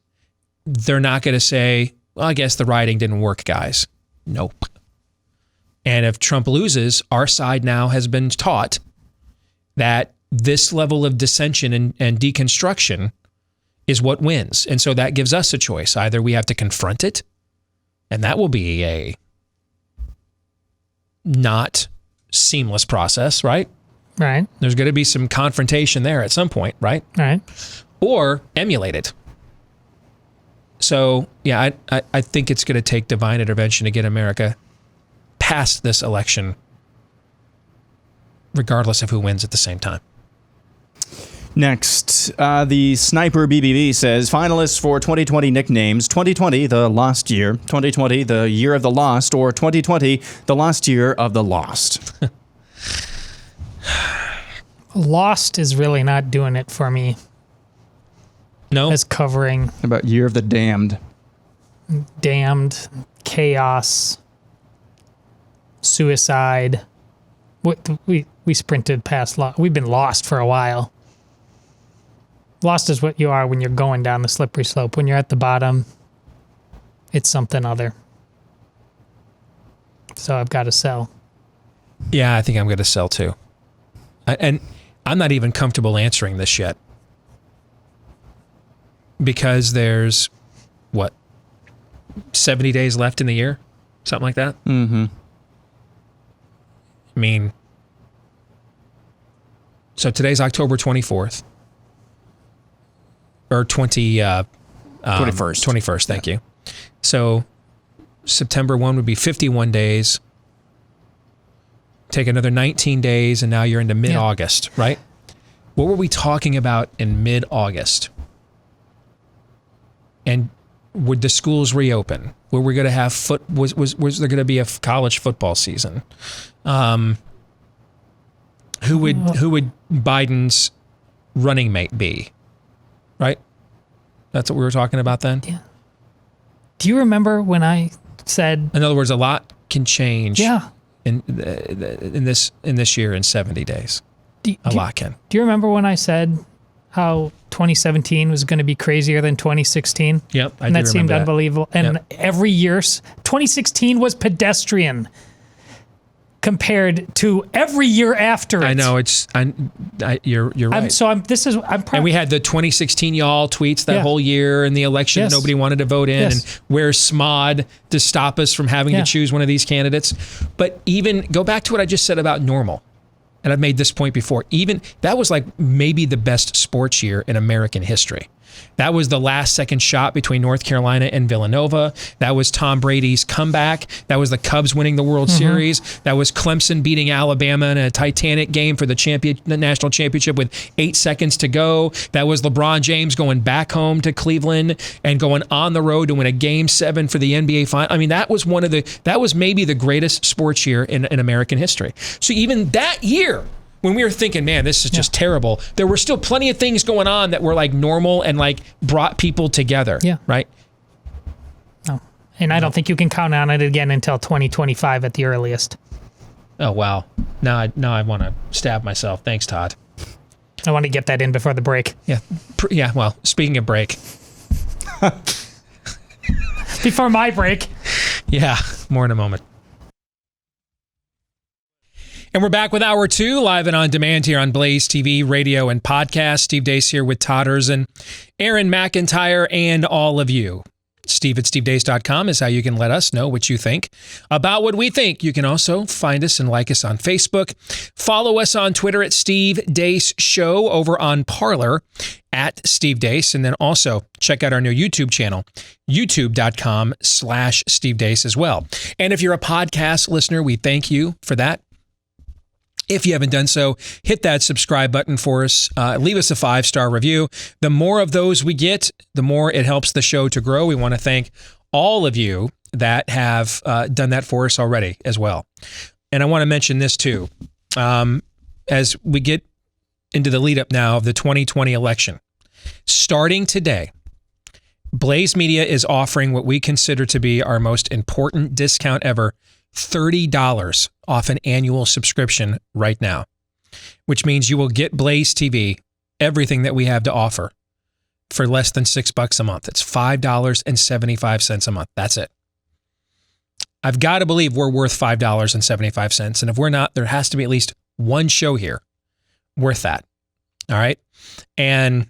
they're not going to say, well, I guess the rioting didn't work, guys. Nope. And if Trump loses, our side now has been taught that this level of dissension and deconstruction is what wins. And so that gives us a choice. Either we have to confront it, and that will be a not seamless process, right? Right. There's going to be some confrontation there at some point, right? Right. Or emulate it. So, yeah, I think it's going to take divine intervention to get America past this election, regardless of who wins at the same time. Next, the Sniper BBB says, finalists for 2020 nicknames, 2020, the lost year, 2020, the year of the lost, or 2020, the lost year of the lost. Lost is really not doing it for me. No. As covering. How about year of the damned? Damned, chaos, suicide. We sprinted past lost. We've been lost for a while. Lost is what you are when you're going down the slippery slope. When you're at the bottom, it's something other. So I've got to sell. Yeah, I think I'm going to sell too. And I'm not even comfortable answering this yet. Because there's, 70 days left in the year? Something like that? Mm-hmm. I mean, so today's October 24th. or 21st. 21st. Thank you. So September 1 would be 51 days. Take another 19 days, and now you're into mid-August, right? What were we talking about in mid-August? And would the schools reopen? Were we going to have was there going to be a college football season? Who would Biden's running mate be? Right? That's what we were talking about then? Yeah. Do you remember when I said... In other words, a lot can change Yeah. in this year in 70 days. A lot can. Do you remember when I said how 2017 was going to be crazier than 2016? Yep, I and do that seemed remember unbelievable. And every year, 2016 was pedestrian compared to every year after it. I know you're right. And we had the 2016 y'all tweets that whole year, and the election Yes. nobody wanted to vote in, Yes. and where's SMOD to stop us from having to choose one of these candidates. But even go back to what I just said about normal, and I've made this point before. Even that was like maybe the best sports year in American history. That was the last second shot between North Carolina and Villanova. That was Tom Brady's comeback. That was the Cubs winning the World Series. That was Clemson beating Alabama in a Titanic game for the national championship with 8 seconds to go. That was LeBron James going back home to Cleveland and going on the road to win a Game 7 for the NBA final. I mean, that was maybe the greatest sports year in American history. So even that year, when we were thinking, man, this is just terrible, there were still plenty of things going on that were like normal and like brought people together. Yeah. Right? No. And I don't think you can count on it again until 2025 at the earliest. Oh, wow. Now I want to stab myself. Thanks, Todd. I want to get that in before the break. Yeah. Yeah, well, speaking of break. Before my break. Yeah, more in a moment. And we're back with Hour 2, live and on demand here on Blaze TV, radio, and podcast. Steve Deace here with Todders and Aaron McIntyre and all of you. Steve at stevedeace.com is how you can let us know what you think about what we think. You can also find us and like us on Facebook. Follow us on Twitter at Steve Deace Show, over on Parler at Steve Deace. And then also check out our new YouTube channel, youtube.com/Steve Deace as well. And if you're a podcast listener, we thank you for that. If you haven't done so, hit that subscribe button for us. Leave us a 5-star review. The more of those we get, the more it helps the show to grow. We want to thank all of you that have done that for us already as well. And I want to mention this too. As we get into the lead up now of the 2020 election, starting today, Blaze Media is offering what we consider to be our most important discount ever, $30 off an annual subscription right now, which means you will get Blaze TV, everything that we have to offer, for less than $6 a month. It's $5.75 a month. That's it. I've got to believe we're worth $5.75. And if we're not, there has to be at least one show here worth that. All right. And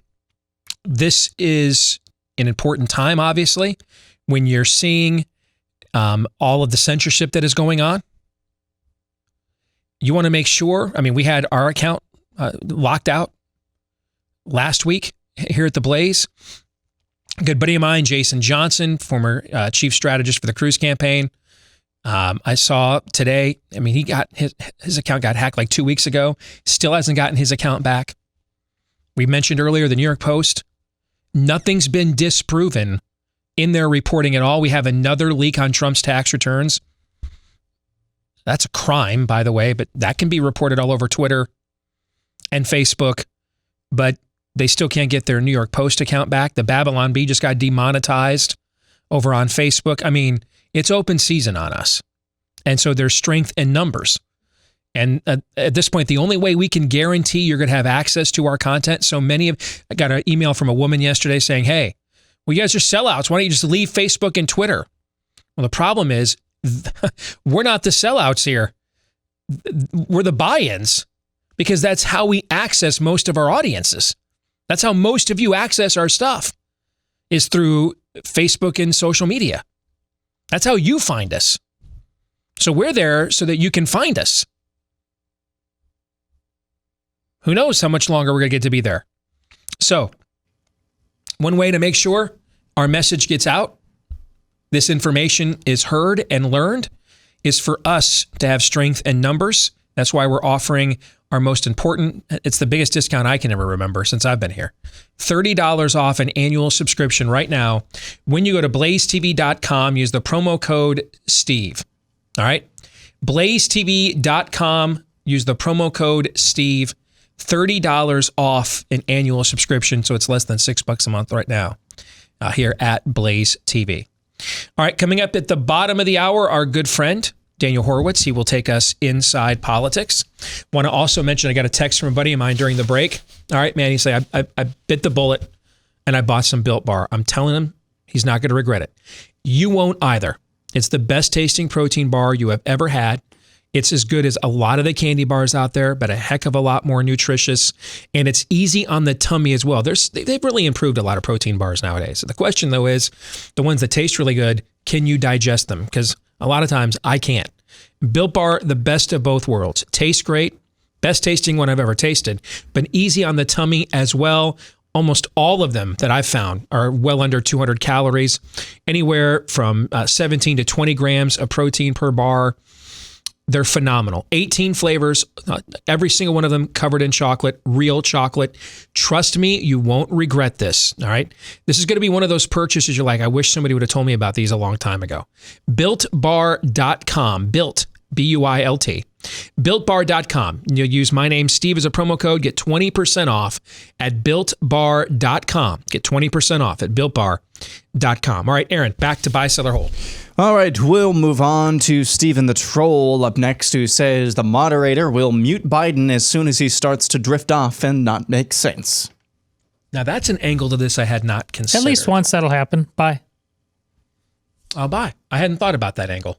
this is an important time, obviously, when you're seeing all of the censorship that is going on. You want to make sure, we had our account locked out last week here at the Blaze. A good buddy of mine, Jason Johnson, former chief strategist for the Cruz campaign. I saw today, he got his account got hacked like 2 weeks ago. Still hasn't gotten his account back. We mentioned earlier the New York Post. Nothing's been disproven in their reporting at all. We have another leak on Trump's tax returns. That's a crime, by the way, but that can be reported all over Twitter and Facebook. But they still can't get their New York Post account back. The Babylon Bee just got demonetized over on Facebook. It's open season on us. And so there's strength in numbers. And at this point, the only way we can guarantee you're going to have access to our content. I got an email from a woman yesterday saying, hey, well, you guys are sellouts. Why don't you just leave Facebook and Twitter? Well, the problem is we're not the sellouts here. We're the buy-ins, because that's how we access most of our audiences. That's how most of you access our stuff, is through Facebook and social media. That's how you find us. So we're there so that you can find us. Who knows how much longer we're going to get to be there. So One way to make sure our message gets out, this information is heard and learned, is for us to have strength in numbers. That's why we're offering our most important, it's the biggest discount I can ever remember since I've been here. $30 off an annual subscription right now. When you go to blazetv.com, use the promo code Steve. All right? blazetv.com, use the promo code Steve. $30 off an annual subscription, so it's less than $6 a month right now here at Blaze TV. All right, coming up at the bottom of the hour, our good friend, Daniel Horowitz. He will take us inside politics. Want to also mention, I got a text from a buddy of mine during the break. All right, man, he said, I bit the bullet and I bought some Built Bar. I'm telling him he's not going to regret it. You won't either. It's the best tasting protein bar you have ever had. It's as good as a lot of the candy bars out there, but a heck of a lot more nutritious. And it's easy on the tummy as well. They've really improved a lot of protein bars nowadays. So the question, though, is the ones that taste really good, can you digest them? Because a lot of times I can't. Built Bar, the best of both worlds. Tastes great. Best tasting one I've ever tasted, but easy on the tummy as well. Almost all of them that I've found are well under 200 calories, anywhere from 17 to 20 grams of protein per bar. They're phenomenal. 18 flavors, every single one of them covered in chocolate, real chocolate. Trust me, you won't regret this, all right? This is going to be one of those purchases you're like, I wish somebody would have told me about these a long time ago. BuiltBar.com, Built, B-U-I-L-T. BuiltBar.com. You'll use my name, Steve, as a promo code. Get 20% off at BuiltBar.com. Get 20% off at BuiltBar.com. All right, Aaron, back to buy, sell, or hold. All right, we'll move on to Stephen the Troll up next, who says the moderator will mute Biden as soon as he starts to drift off and not make sense. Now, that's an angle to this I had not considered. At least once that'll happen. Bye. I'll buy. I hadn't thought about that angle.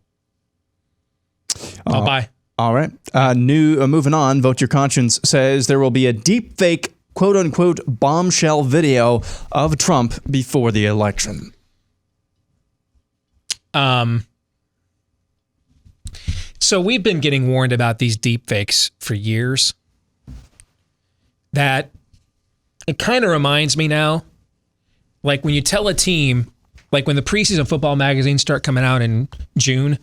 I'll buy. All right. Moving on, Vote Your Conscience says there will be a deep fake, quote-unquote, bombshell video of Trump before the election. So we've been getting warned about these deep fakes for years. That it kind of reminds me now, like when you tell a team, like when the preseason football magazines start coming out in June,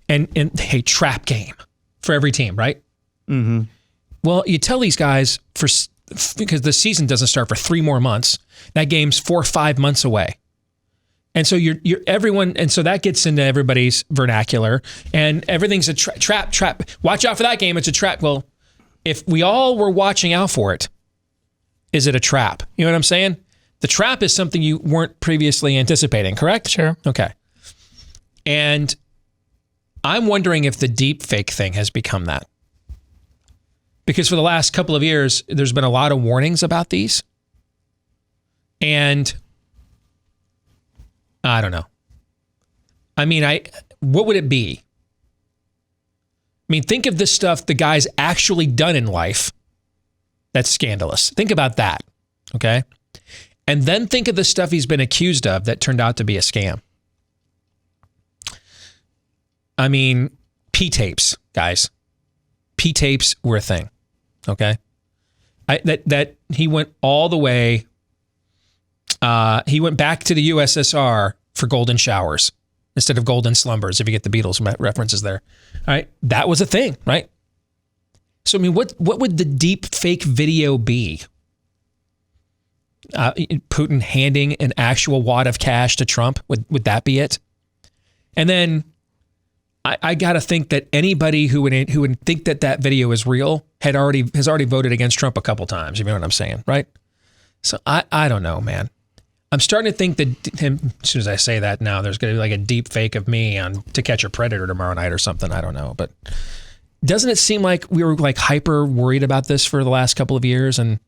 and hey, trap game for every team, right? Mm-hmm. Well, you tell these guys because the season doesn't start for 3 more months. That game's 4 or 5 months away. And so you're everyone, and so that gets into everybody's vernacular, and everything's a trap. Watch out for that game. It's a trap. Well, if we all were watching out for it, is it a trap? You know what I'm saying? The trap is something you weren't previously anticipating, correct? Sure. Okay. And I'm wondering if the deep fake thing has become that. Because for the last couple of years, there's been a lot of warnings about these. And I don't know. I mean, what would it be? I mean, think of this stuff the guy's actually done in life that's scandalous. Think about that, okay? And then think of the stuff he's been accused of that turned out to be a scam. I mean, P-tapes, guys. P-tapes were a thing, okay? That he went all the way. He went back to the USSR for golden showers instead of golden slumbers, if you get the Beatles references there. All right, that was a thing, right? So, I mean, what would the deep fake video be? Putin handing an actual wad of cash to Trump? Would that be it? And then I got to think that anybody who would think that video is real has already voted against Trump a couple times. You know what I'm saying, right? So I don't know, man. I'm starting to think that as soon as I say that now, there's going to be like a deep fake of me on To Catch a Predator tomorrow night or something. I don't know. But doesn't it seem like we were like hyper worried about this for the last couple of years and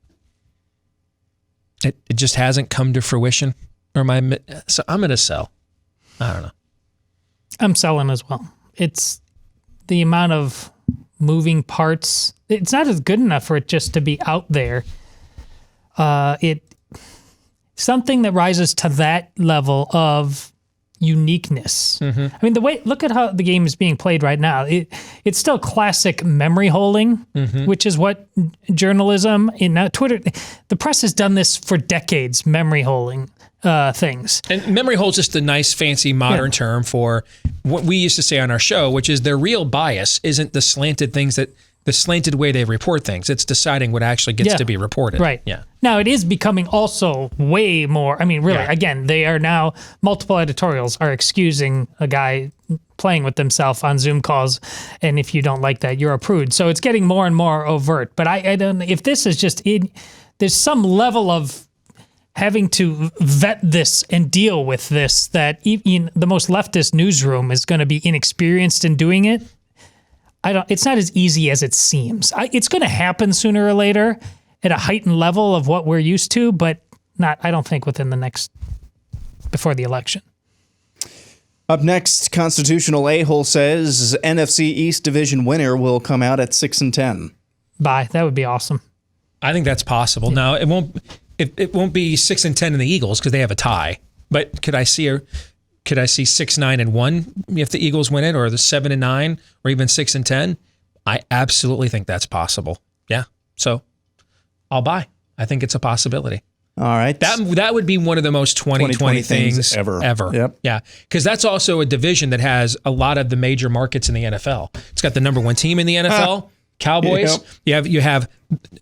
it just hasn't come to fruition? So I'm going to sell. I don't know. I'm selling as well. It's the amount of moving parts. It's not as good enough for it just to be out there. Something that rises to that level of uniqueness. Mm-hmm. I mean, look at how the game is being played right now. It's still classic memory holding, which is what journalism in Twitter, the press has done this for decades, memory holding things. And memory hold's just a nice, fancy, modern term for what we used to say on our show, which is their real bias isn't the slanted way they report things. It's deciding what actually gets to be reported. Right. Yeah. Now, it is becoming also way more, I mean, really, again, they are now, multiple editorials are excusing a guy playing with himself on Zoom calls, and if you don't like that, you're a prude. So it's getting more and more overt. But I don't, if this is just, there's some level of having to vet this and deal with this that even the most leftist newsroom is going to be inexperienced in doing it. It's not as easy as it seems. It's going to happen sooner or later at a heightened level of what we're used to, but I don't think before the election. Up next, Constitutional A-hole says NFC East division winner will come out at 6-10. That would be awesome. I think that's possible. Now, it won't be 6-10 in the Eagles because they have a tie, but could I see 6-9-1 if the Eagles win it, or the 7-9, or even 6-10? I absolutely think that's possible. Yeah. So I'll buy. I think it's a possibility. All right. That would be one of the most 2020 things ever. Yep. Yeah. Because that's also a division that has a lot of the major markets in the NFL. It's got the number one team in the NFL, Cowboys. Yep. You have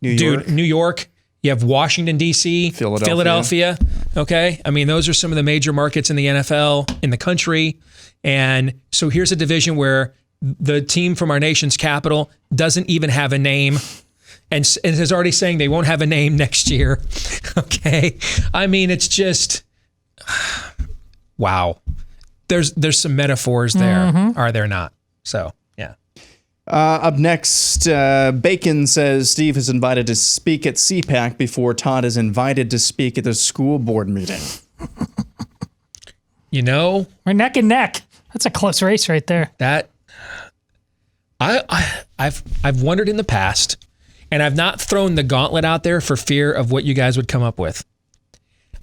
New York. You have Washington, D.C., Philadelphia. Okay. I mean, those are some of the major markets in the NFL, in the country. And so here's a division where the team from our nation's capital doesn't even have a name and is already saying they won't have a name next year. Okay. I mean, it's just, wow. There's some metaphors there, are there not? So, yeah. Up next, Bacon says Steve is invited to speak at CPAC before Todd is invited to speak at the school board meeting. We're neck and neck. That's a close race right there. That I've wondered in the past, and I've not thrown the gauntlet out there for fear of what you guys would come up with.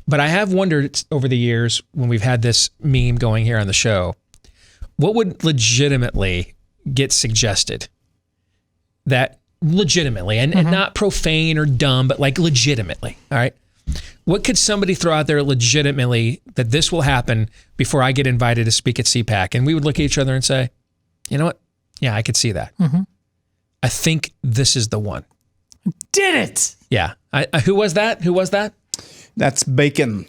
But I have wondered over the years when we've had this meme going here on the show, what would legitimately get suggested that legitimately and not profane or dumb, but like legitimately. All right. What could somebody throw out there legitimately that this will happen before I get invited to speak at CPAC? And we would look at each other and say, you know what? Yeah, I could see that. I think this is the one. Did it? Yeah. Who was that? That's Bacon.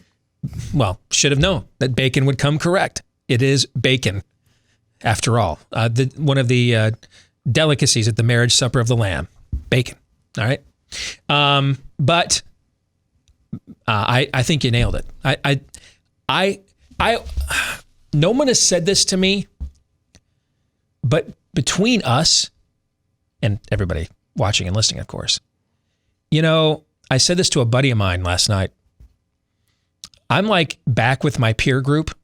Well, should have known that Bacon would come correct. It is bacon. After all, one of the delicacies at the marriage supper of the Lamb, bacon. All right, but I think you nailed it. No one has said this to me, but between us and everybody watching and listening, of course, I said this to a buddy of mine last night. I'm like back with my peer group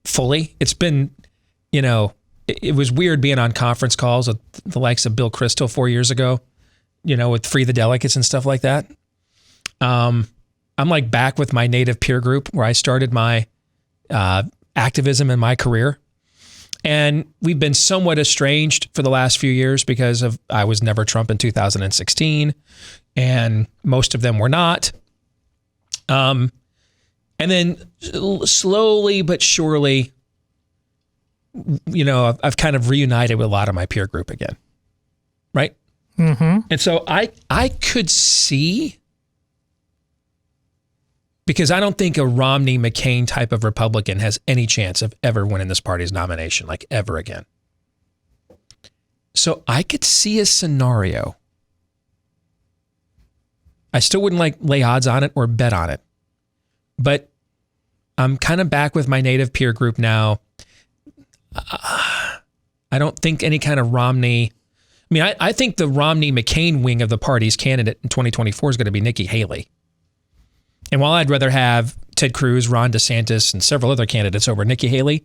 fully. It's been. It was weird being on conference calls with the likes of Bill Kristol 4 years ago, with Free the Delegates and stuff like that. I'm like back with my native peer group where I started my activism in my career. And we've been somewhat estranged for the last few years because I was never Trump in 2016, and most of them were not. And then slowly but surely, I've kind of reunited with a lot of my peer group again, right? And so I could see, because I don't think a Romney-McCain type of Republican has any chance of ever winning this party's nomination, like ever again. So I could see a scenario. I still wouldn't lay odds on it or bet on it, but I'm kind of back with my native peer group now. I don't think any kind of Romney. I mean, I think the Romney-McCain wing of the party's candidate in 2024 is going to be Nikki Haley. And while I'd rather have Ted Cruz, Ron DeSantis, and several other candidates over Nikki Haley,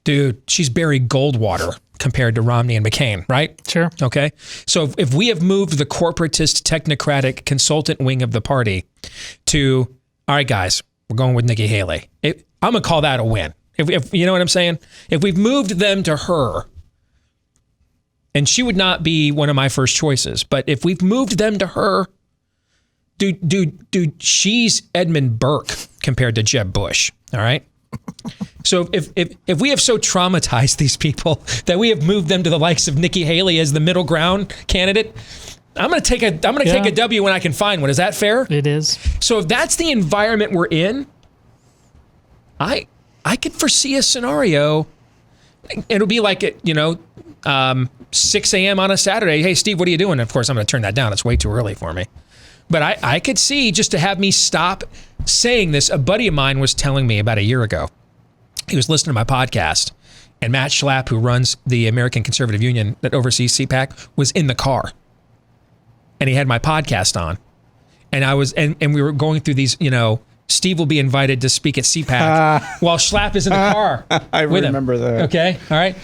dude, she's Barry Goldwater compared to Romney and McCain, right? Sure. Okay. So if we have moved the corporatist, technocratic, consultant wing of the party to, all right, guys, We're going with Nikki Haley. I'm going to call that a win. If you know what I'm saying? If we've moved them to her, and she would not be one of my first choices, but if we've moved them to her, dude, she's Edmund Burke compared to Jeb Bush. All right. So if we have so traumatized these people that we have moved them to the likes of Nikki Haley as the middle ground candidate, I'm going to take a W when I can find one. Is that fair? It is. So if that's the environment we're in, I could foresee a scenario. It'll be like 6 a.m. on a Saturday. Hey, Steve, what are you doing? Of course, I'm going to turn that down. It's way too early for me. But I could see, just to have me stop saying this, a buddy of mine was telling me about a year ago. He was listening to my podcast, and Matt Schlapp, who runs the American Conservative Union that oversees CPAC, was in the car. And he had my podcast on. And we were going through these, Steve will be invited to speak at CPAC while Schlapp is in the car. I remember that. Okay, all right.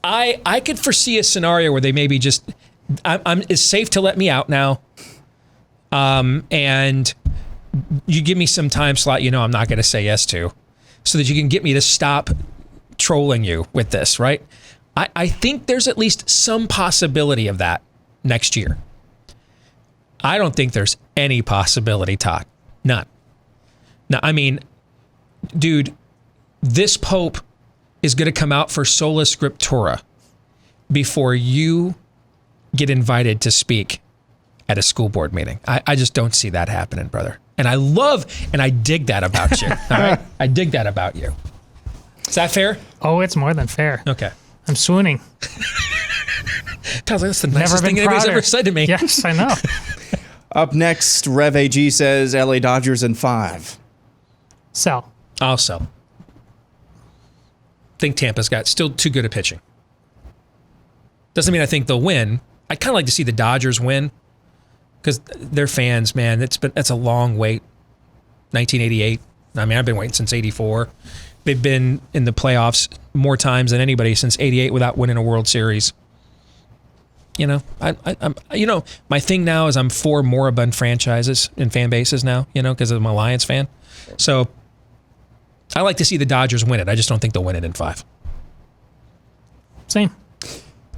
I could foresee a scenario where they maybe just, it's safe to let me out now. And you give me some time slot, I'm not going to say yes to, so that you can get me to stop trolling you with this, right? I think there's at least some possibility of that next year. I don't think there's any possibility, Todd. None. No, I mean, dude, this Pope is going to come out for sola scriptura before you get invited to speak at a school board meeting. I just don't see that happening, brother. And I love and I dig that about you. All right? I dig that about you. Is that fair? Oh, it's more than fair. Okay. I'm swooning. That's the nicest thing anybody's ever said to me. Yes, I know. Up next, Rev AG says LA Dodgers in 5. Sell. I'll sell. Think Tampa's got still too good at pitching. Doesn't mean I think they'll win. I'd kind of like to see the Dodgers win because their fans, man, that's a long wait. 1988. I mean, I've been waiting since 84. They've been in the playoffs more times than anybody since 88 without winning a World Series. I'm my thing now is I'm for moribund franchises and fan bases now, because I'm a Lions fan. So I like to see the Dodgers win it. I just don't think they'll win it in 5. Same.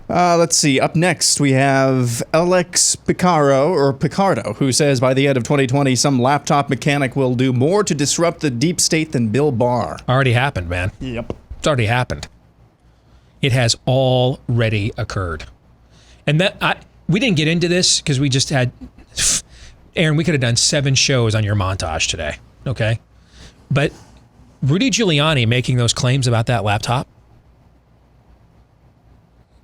Let's see. Up next, we have Alex Picardo, who says by the end of 2020, some laptop mechanic will do more to disrupt the deep state than Bill Barr. Already happened, man. Yep. It's already happened. It has already occurred. And we didn't get into this because we just had, Aaron, we could have done 7 shows on your montage today, okay? But Rudy Giuliani making those claims about that laptop,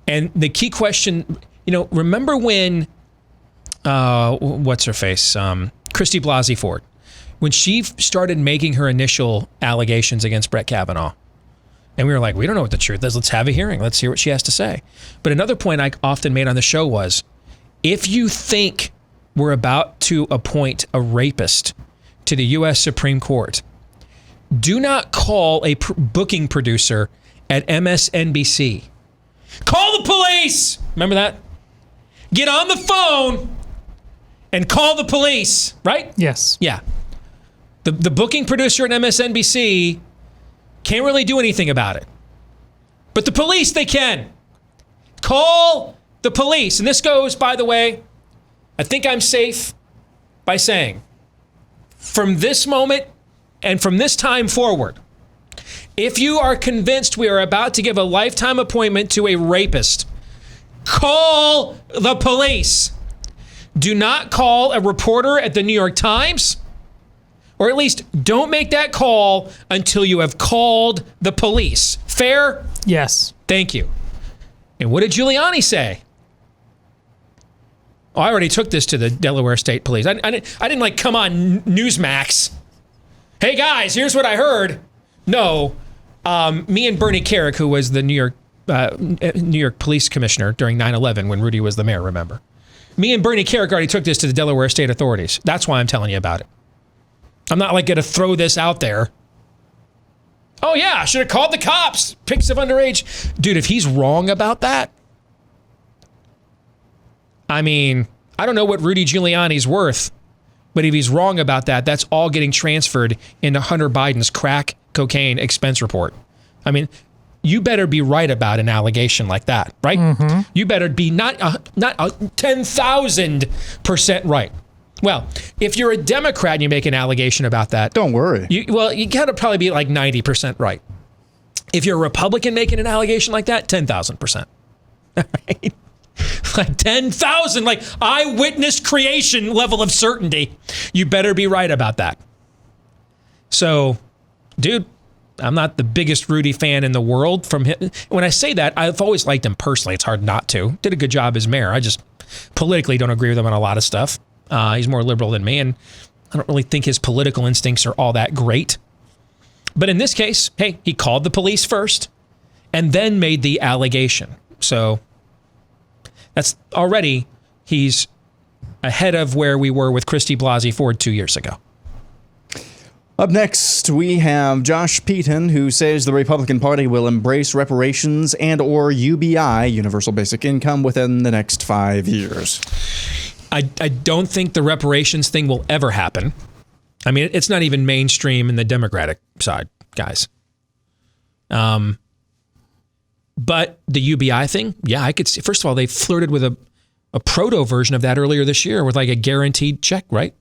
and the key question, remember when, what's her face, Christy Blasey Ford, when she started making her initial allegations against Brett Kavanaugh, and we were like, we don't know what the truth is. Let's have a hearing. Let's hear what she has to say. But another point I often made on the show was, if you think we're about to appoint a rapist to the U.S. Supreme Court, do not call a booking producer at MSNBC. Call the police! Remember that? Get on the phone and call the police, right? Yes. Yeah. The booking producer at MSNBC can't really do anything about it. But the police, they can. Call the police. And this goes, by the way, I think I'm safe by saying, from this moment and from this time forward, if you are convinced we are about to give a lifetime appointment to a rapist, call the police. Do not call a reporter at the New York Times, or at least don't make that call until you have called the police. Fair? Yes. Thank you. And what did Giuliani say? Oh, I already took this to the Delaware State Police. I didn't come on Newsmax. Hey guys, here's what I heard. No, me and Bernie Carrick, who was the New York Police Commissioner during 9/11 when Rudy was the mayor, remember? Me and Bernie Carrick already took this to the Delaware State authorities. That's why I'm telling you about it. I'm not going to throw this out there. Oh yeah, I should have called the cops. Pics of underage. Dude, if he's wrong about that, I mean, I don't know what Rudy Giuliani's worth, But if he's wrong about that, that's all getting transferred into Hunter Biden's crack cocaine expense report. I mean, you better be right about an allegation like that, right? Mm-hmm. You better be not 10,000% right. Well, if you're a Democrat and you make an allegation about that, don't worry. You gotta probably be like 90% right. If you're a Republican making an allegation like that, 10,000%. Right? Like 10,000, like eyewitness creation level of certainty. You better be right about that. So, dude, I'm not the biggest Rudy fan in the world. From him. When I say that, I've always liked him personally. It's hard not to. Did a good job as mayor. I just politically don't agree with him on a lot of stuff. He's more liberal than me, and I don't really think his political instincts are all that great. But in this case, hey, he called the police first and then made the allegation. So that's already, he's ahead of where we were with Christy Blasey Ford 2 years ago. Up next, we have Josh Peaton, who says the Republican Party will embrace reparations and or UBI, universal basic income, within the next 5 years. I don't think the reparations thing will ever happen. I mean, it's not even mainstream in the Democratic side, guys. But the UBI thing, yeah, I could see. First of all, they flirted with a proto version of that earlier this year with like a guaranteed check, right?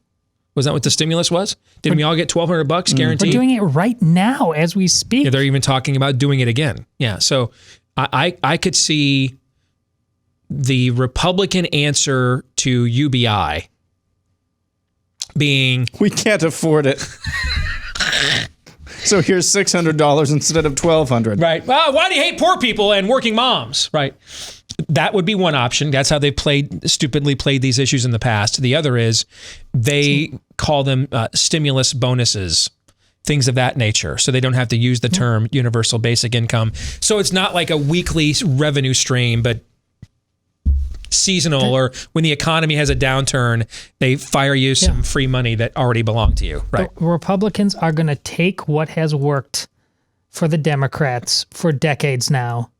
Was that what the stimulus was? Didn't we all get $1,200 guaranteed? We're doing it right now as we speak. Yeah, they're even talking about doing it again. Yeah, so I could see the Republican answer to UBI being, we can't afford it. So here's $600 instead of $1,200. Right. Well, why do you hate poor people and working moms? Right. That would be one option. That's how they stupidly played these issues in the past. The other is they call them stimulus bonuses, things of that nature. So they don't have to use the term universal basic income. So it's not like a weekly revenue stream, but seasonal, or when the economy has a downturn, they fire you some free money that already belonged to you. Right. The Republicans are going to take what has worked for the Democrats for decades now,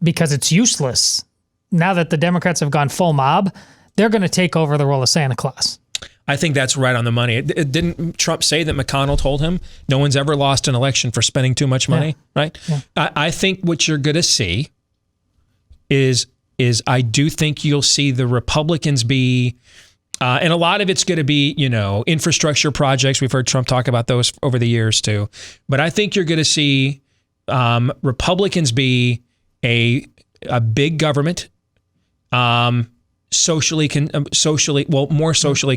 because it's useless. Now that the Democrats have gone full mob, they're going to take over the role of Santa Claus. I think that's right on the money. Didn't Trump say that McConnell told him no one's ever lost an election for spending too much money? Yeah. Right. Yeah. I think what you're going to see is I do think you'll see the Republicans be, and a lot of it's going to be, infrastructure projects. We've heard Trump talk about those over the years too. But I think you're going to see Republicans be a big government, more socially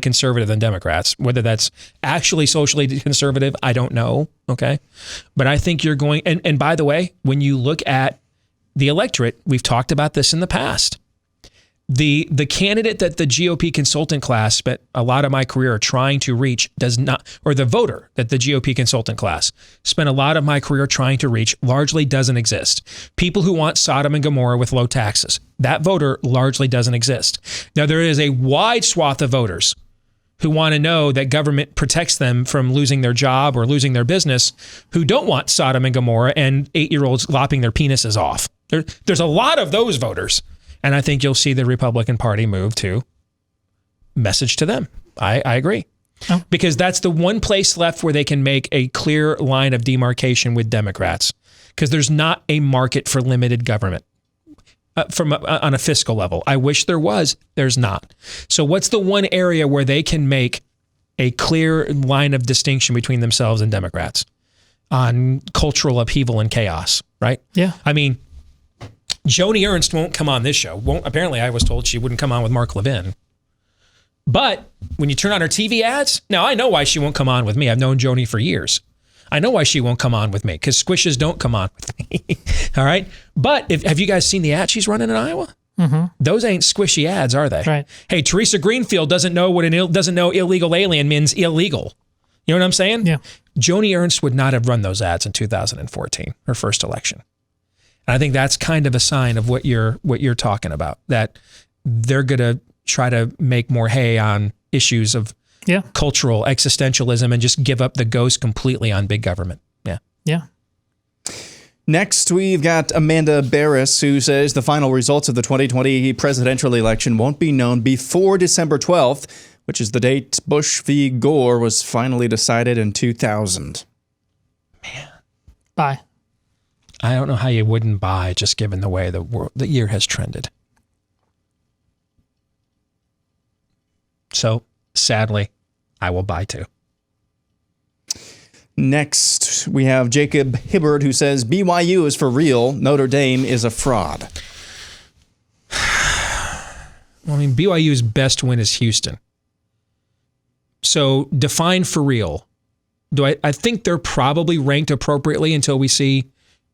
conservative than Democrats. Whether that's actually socially conservative, I don't know. Okay, but I think you're going. And by the way, when you look at the electorate, we've talked about this in the past. The candidate that the GOP consultant class spent a lot of my career trying to reach does not, or the voter that the GOP consultant class spent a lot of my career trying to reach largely doesn't exist. People who want Sodom and Gomorrah with low taxes, that voter largely doesn't exist. Now, there is a wide swath of voters who want to know that government protects them from losing their job or losing their business, who don't want Sodom and Gomorrah and 8-year-olds lopping their penises off. There's a lot of those voters. And I think you'll see the Republican Party move to message to them. I agree. Oh. Because that's the one place left where they can make a clear line of demarcation with Democrats. Because there's not a market for limited government on a fiscal level. I wish there was. There's not. So what's the one area where they can make a clear line of distinction between themselves and Democrats? On cultural upheaval and chaos, right? Yeah. I mean, Joni Ernst won't come on this show. Apparently, I was told she wouldn't come on with Mark Levin. But when you turn on her TV ads, now I know why she won't come on with me. I've known Joni for years. I know why she won't come on with me, because squishes don't come on with me. All right? But have you guys seen the ad she's running in Iowa? Mm-hmm. Those ain't squishy ads, are they? Right. Hey, Teresa Greenfield doesn't know illegal alien means illegal. You know what I'm saying? Yeah. Joni Ernst would not have run those ads in 2014, her first election. And I think that's kind of a sign of what you're talking about, that they're going to try to make more hay on issues of cultural existentialism and just give up the ghost completely on big government. Yeah. Yeah. Next, we've got Amanda Barris, who says the final results of the 2020 presidential election won't be known before December 12th, which is the date Bush v. Gore was finally decided in 2000. Bye. I don't know how you wouldn't buy, just given the way the year has trended. So, sadly, I will buy too. Next, we have Jacob Hibbard, who says, BYU is for real. Notre Dame is a fraud. Well, I mean, BYU's best win is Houston. So, define for real. I think they're probably ranked appropriately until we see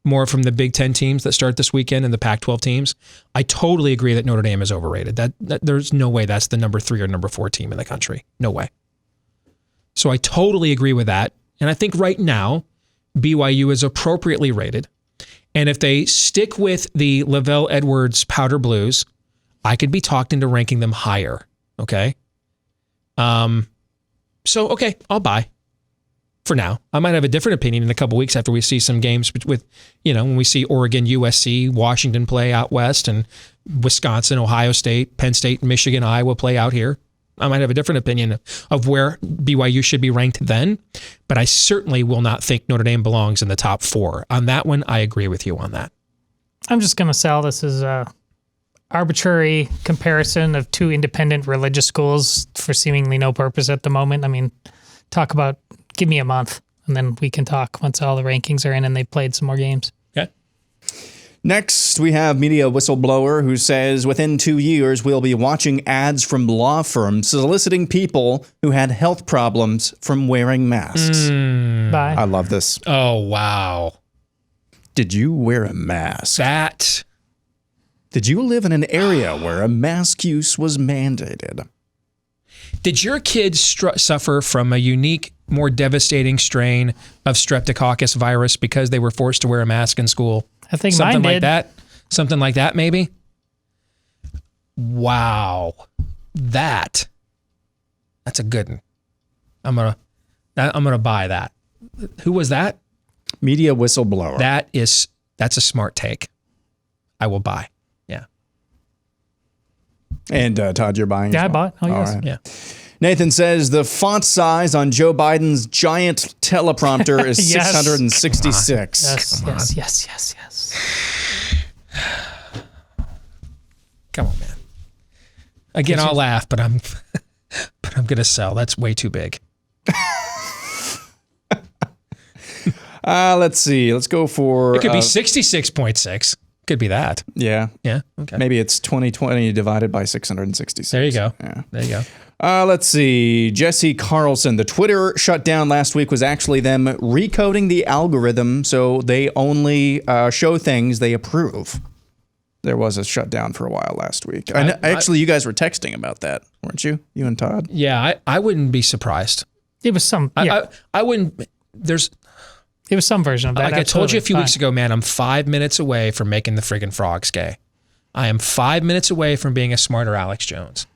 more from the Big Ten teams that start this weekend and the Pac-12 teams. I totally agree that Notre Dame is overrated. That there's no way that's the number 3 or number 4 team in the country. No way. So I totally agree with that. And I think right now, BYU is appropriately rated. And if they stick with the Lavelle Edwards Powder Blues, I could be talked into ranking them higher. Okay? So, okay, I'll buy. For now. I might have a different opinion in a couple weeks after we see some games with, when we see Oregon, USC, Washington play out west, and Wisconsin, Ohio State, Penn State, Michigan, Iowa play out here. I might have a different opinion of where BYU should be ranked then, but I certainly will not think Notre Dame belongs in the top 4. On that one, I agree with you on that. I'm just going to sell this as a arbitrary comparison of 2 independent religious schools for seemingly no purpose at the moment. I mean, give me a month, and then we can talk once all the rankings are in and they've played some more games. Okay. Next, we have media whistleblower who says within 2 years, we'll be watching ads from law firms soliciting people who had health problems from wearing masks. Bye. I love this. Oh, wow. Did you wear a mask? Did you live in an area where a mask use was mandated? Did your kids suffer from a unique, more devastating strain of streptococcus virus because they were forced to wear a mask in school? I think something mine like did. that. Something like that, maybe. Wow, that's a good one. I'm gonna buy that. Who was that? Media whistleblower. That's a smart take. I will buy. Yeah. And Todd, you're buying? Yeah, as well? I bought. Oh, yes. Right. Yeah. Nathan says the font size on Joe Biden's giant teleprompter is Yes. 666. Yes. Come on, man. Again, I'll laugh, but I'm gonna sell. That's way too big. Let's see. Let's go for. It could be 66.6. Could be that. Yeah. Yeah. Okay. Maybe it's 2020 divided by 666. There you go. Yeah. There you go. Let's see. Jesse Carlson. The Twitter shutdown last week was actually them recoding the algorithm so they only show things they approve. There was a shutdown for a while last week. Actually, you guys were texting about that, weren't you? You and Todd? Yeah, I wouldn't be surprised. It was some. Yeah. I wouldn't. It was some version of that. Like I told you a few Fine. weeks ago, man, I'm 5 minutes away from making the friggin' frogs gay. I am 5 minutes away from being a smarter Alex Jones.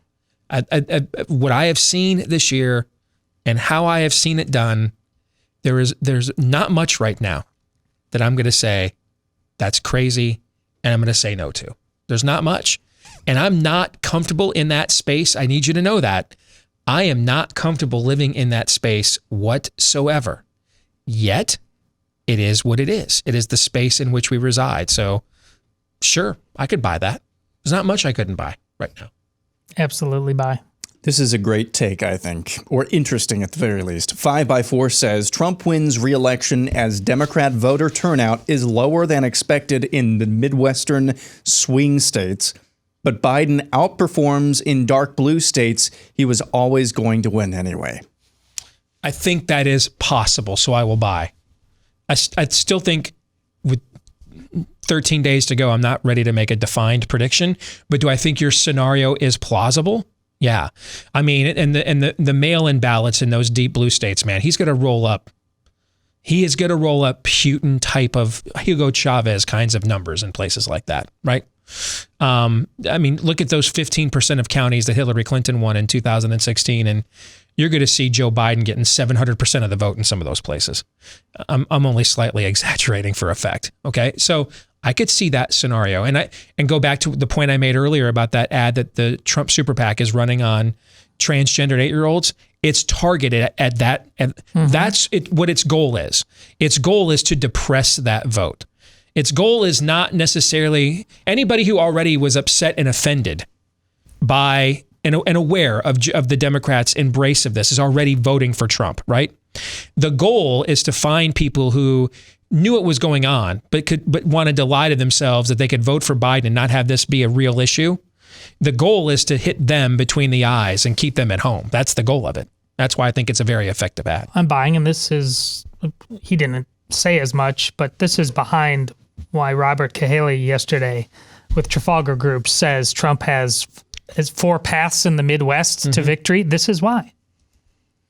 What I have seen this year and how I have seen it done, there's not much right now that I'm going to say that's crazy and I'm going to say no to. There's not much. And I'm not comfortable in that space. I need you to know that. I am not comfortable living in that space whatsoever. Yet, it is what it is. It is the space in which we reside. So, sure, I could buy that. There's not much I couldn't buy right now. Absolutely buy. This is a great take, I think, or interesting at the very least. 5x4 says Trump wins re-election as Democrat voter turnout is lower than expected in the Midwestern swing states, but Biden outperforms in dark blue states he was always going to win anyway. I think that is possible, so I will buy. I still think with 13 days to go, I'm not ready to make a defined prediction, but do I think your scenario is plausible? Yeah. I mean, and the mail-in ballots in those deep blue states, man, he's going to roll up. He is going to roll up Putin type of Hugo Chavez kinds of numbers in places like that, right? I mean, look at those 15% of counties that Hillary Clinton won in 2016, and you're going to see Joe Biden getting 700% of the vote in some of those places. I'm only slightly exaggerating for effect. Okay. So I could see that scenario. And go back to the point I made earlier about that ad that the Trump super PAC is running on transgendered 8-year-olds. It's targeted at that. And that's what its goal is. Its goal is to depress that vote. Its goal is not necessarily anybody who already was upset and offended by and aware of the Democrats' embrace of this is already voting for Trump, right? The goal is to find people who knew it was going on, but wanted to lie to themselves that they could vote for Biden and not have this be a real issue. The goal is to hit them between the eyes and keep them at home. That's the goal of it. That's why I think it's a very effective ad. I'm buying, and this is, he didn't say as much, but this is behind why Robert Cahaly yesterday with Trafalgar Group says Trump has 4 paths in the Midwest to victory. This is why.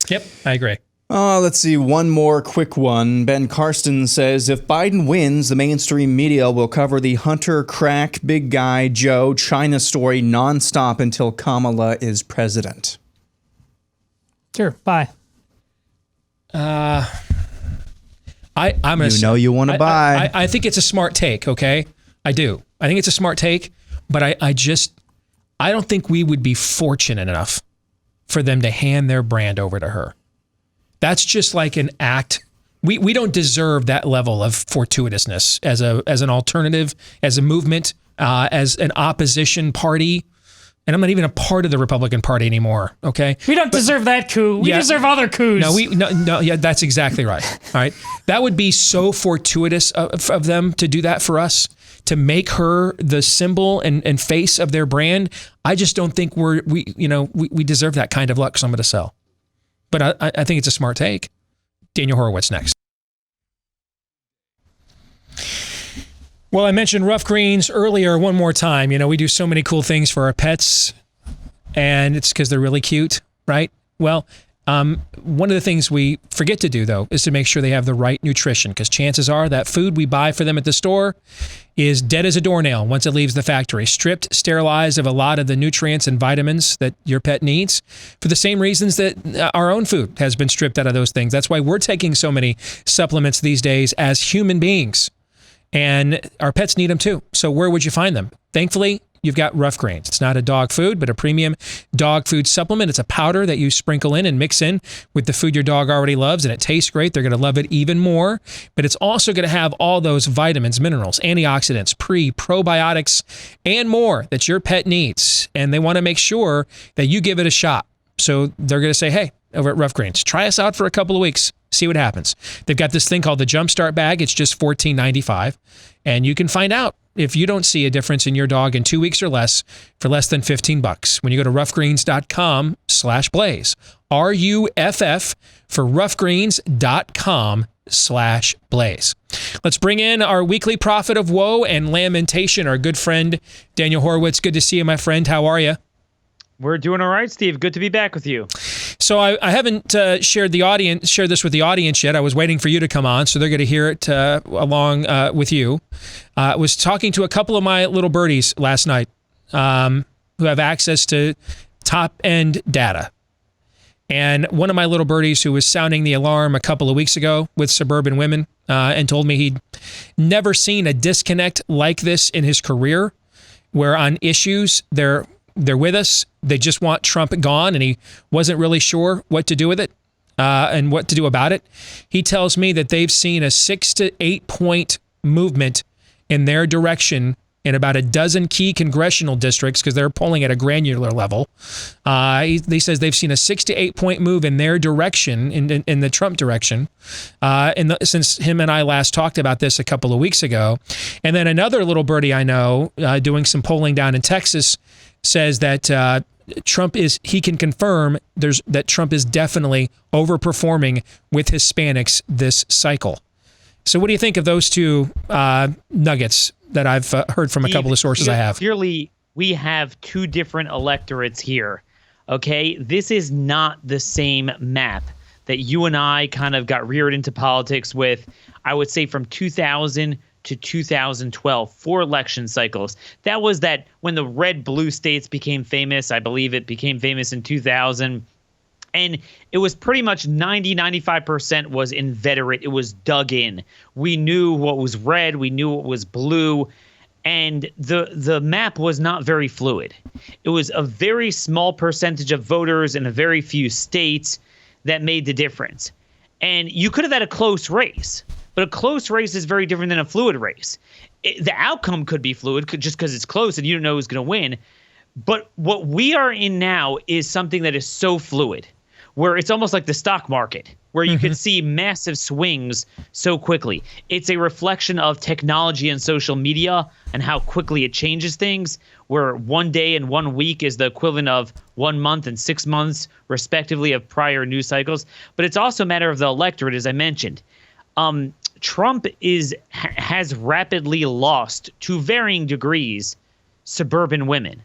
Yep, I agree. Let's see, one more quick one. Ben Carsten says, if Biden wins, the mainstream media will cover the Hunter crack, big guy, Joe, China story nonstop until Kamala is president. Sure, bye. I'm gonna you want to buy. I think it's a smart take, okay? I do. I think it's a smart take, but I don't think we would be fortunate enough for them to hand their brand over to her. That's just like an act. We don't deserve that level of fortuitousness as an alternative, as a movement, as an opposition party. And I'm not even a part of the Republican Party anymore. Okay, we don't deserve that coup. We deserve other coups. No. Yeah, that's exactly right. All right, that would be so fortuitous of them to do that for us, to make her the symbol and face of their brand. I just don't think we deserve that kind of luck. Someone to sell. But I think it's a smart take. Daniel Horowitz next. Well, I mentioned Rough Greens earlier one more time. You know, we do so many cool things for our pets, and it's because they're really cute, right? Well, one of the things we forget to do, though, is to make sure they have the right nutrition, because chances are that food we buy for them at the store is dead as a doornail once it leaves the factory, stripped, sterilized of a lot of the nutrients and vitamins that your pet needs for the same reasons that our own food has been stripped out of those things. That's why we're taking so many supplements these days as human beings, and our pets need them too. So where would you find them? Thankfully, you've got Rough Greens. It's not a dog food, but a premium dog food supplement. It's a powder that you sprinkle in and mix in with the food your dog already loves, and it tastes great. They're going to love it even more. But it's also going to have all those vitamins, minerals, antioxidants, probiotics, and more that your pet needs. And they want to make sure that you give it a shot. So they're going to say, hey, over at Rough Greens, try us out for a couple of weeks. See what happens. They've got this thing called the Jumpstart Bag. It's just $14.95. And you can find out if you don't see a difference in your dog in 2 weeks or less for less than $15 when you go to roughgreens.com/blaze. RUFF for roughgreens.com/blaze. Let's bring in our weekly prophet of woe and lamentation, our good friend, Daniel Horowitz. Good to see you, my friend. How are you? We're doing all right, Steve. Good to be back with you. So I haven't shared this with the audience yet. I was waiting for you to come on, so they're going to hear it along with you. I was talking to a couple of my little birdies last night who have access to top-end data. And one of my little birdies who was sounding the alarm a couple of weeks ago with suburban women and told me he'd never seen a disconnect like this in his career, where on issues they're with us. They just want Trump gone, and he wasn't really sure what to do with it and what to do about it. He tells me that they've seen a 6 to 8 point movement in their direction in about a dozen key congressional districts, because they're polling at a granular level. He says they've seen a 6 to 8 point move in their direction, in the Trump direction, since him and I last talked about this a couple of weeks ago. And then another little birdie I know doing some polling down in Texas says that he can confirm that Trump is definitely overperforming with Hispanics this cycle. So what do you think of those two nuggets that I've heard from a couple of sources I have? Clearly, we have two different electorates here, okay? This is not the same map that you and I kind of got reared into politics with, I would say, from 2000 to 2012, 4 election cycles. That was that when the red-blue states became famous. I believe it became famous in 2000. And it was pretty much 95% was inveterate. It was dug in. We knew what was red. We knew what was blue. And the map was not very fluid. It was a very small percentage of voters in a very few states that made the difference. And you could have had a close race, but a close race is very different than a fluid race. The outcome could be fluid just because it's close and you don't know who's going to win. But what we are in now is something that is so fluid, where it's almost like the stock market, where you can see massive swings so quickly. It's a reflection of technology and social media and how quickly it changes things, where 1 day and 1 week is the equivalent of 1 month and 6 months, respectively, of prior news cycles. But it's also a matter of the electorate, as I mentioned. Trump has rapidly lost, to varying degrees, suburban women.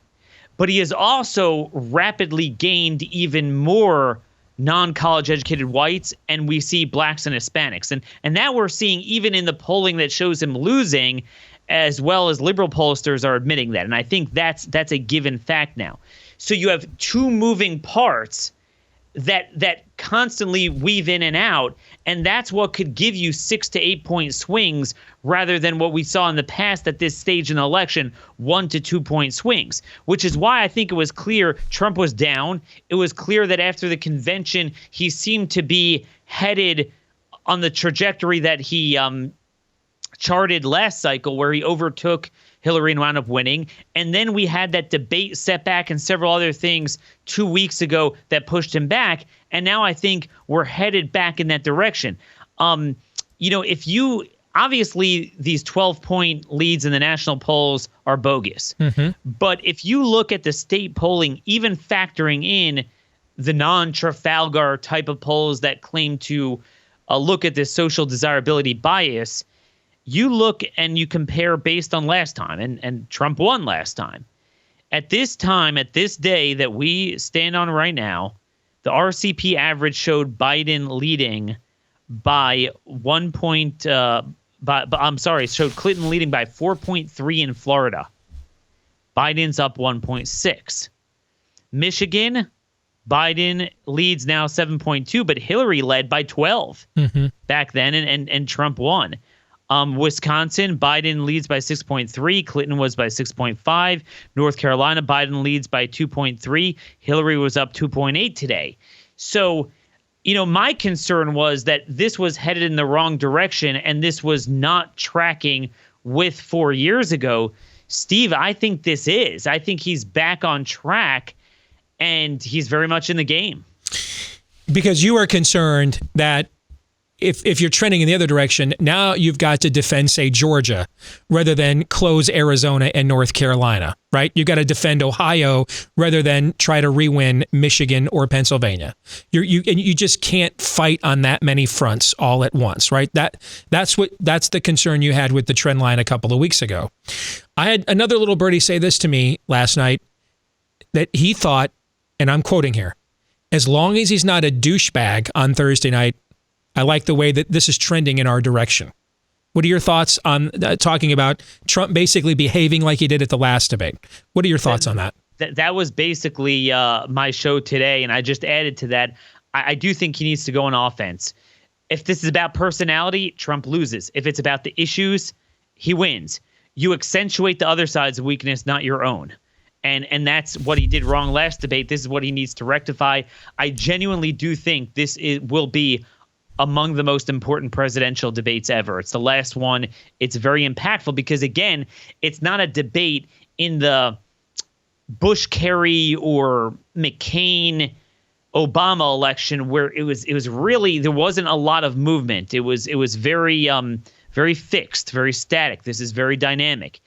But he has also rapidly gained even more non-college educated whites, and we see blacks and Hispanics. And that we're seeing even in the polling that shows him losing, as well as liberal pollsters are admitting that. And I think that's a given fact now. So you have two moving parts that constantly weave in and out, and that's what could give you 6 to 8 point swings rather than what we saw in the past at this stage in the election, 1 to 2 point swings, which is why I think it was clear Trump was down. It was clear that after the convention, he seemed to be headed on the trajectory that he charted last cycle, where he overtook Hillary and wound up winning. And then we had that debate setback and several other things 2 weeks ago that pushed him back. And now I think we're headed back in that direction. If you obviously these 12-point leads in the national polls are bogus. But if you look at the state polling, even factoring in the non-Trafalgar type of polls that claim to look at this social desirability bias, you look and you compare based on last time, and Trump won last time. At this time, at this day that we stand on right now, the RCP average showed Biden leading by showed Clinton leading by 4.3 in Florida. Biden's up 1.6. Michigan, Biden leads now 7.2, but Hillary led by 12 back then, and Trump won. Wisconsin, Biden leads by 6.3. Clinton was by 6.5. North Carolina, Biden leads by 2.3. Hillary was up 2.8 today. So, my concern was that this was headed in the wrong direction and this was not tracking with 4 years ago. Steve, I think this is. I think he's back on track and he's very much in the game. Because you are concerned that if you're trending in the other direction, now you've got to defend, say, Georgia, rather than close Arizona and North Carolina, right? You've got to defend Ohio rather than try to re-win Michigan or Pennsylvania. You just can't fight on that many fronts all at once, right? That's the concern you had with the trend line a couple of weeks ago. I had another little birdie say this to me last night, that he thought, and I'm quoting here, as long as he's not a douchebag on Thursday night, I like the way that this is trending in our direction. What are your thoughts on talking about Trump basically behaving like he did at the last debate? What are your thoughts on that? That was basically my show today, and I just added to that. I do think he needs to go on offense. If this is about personality, Trump loses. If it's about the issues, he wins. You accentuate the other side's weakness, not your own. And that's what he did wrong last debate. This is what he needs to rectify. I genuinely do think this will be among the most important presidential debates ever. It's the last one. It's very impactful because, again, it's not a debate in the Bush-Kerry or McCain-Obama election where it was really, there wasn't a lot of movement. It was very very fixed, very static. This is very dynamic.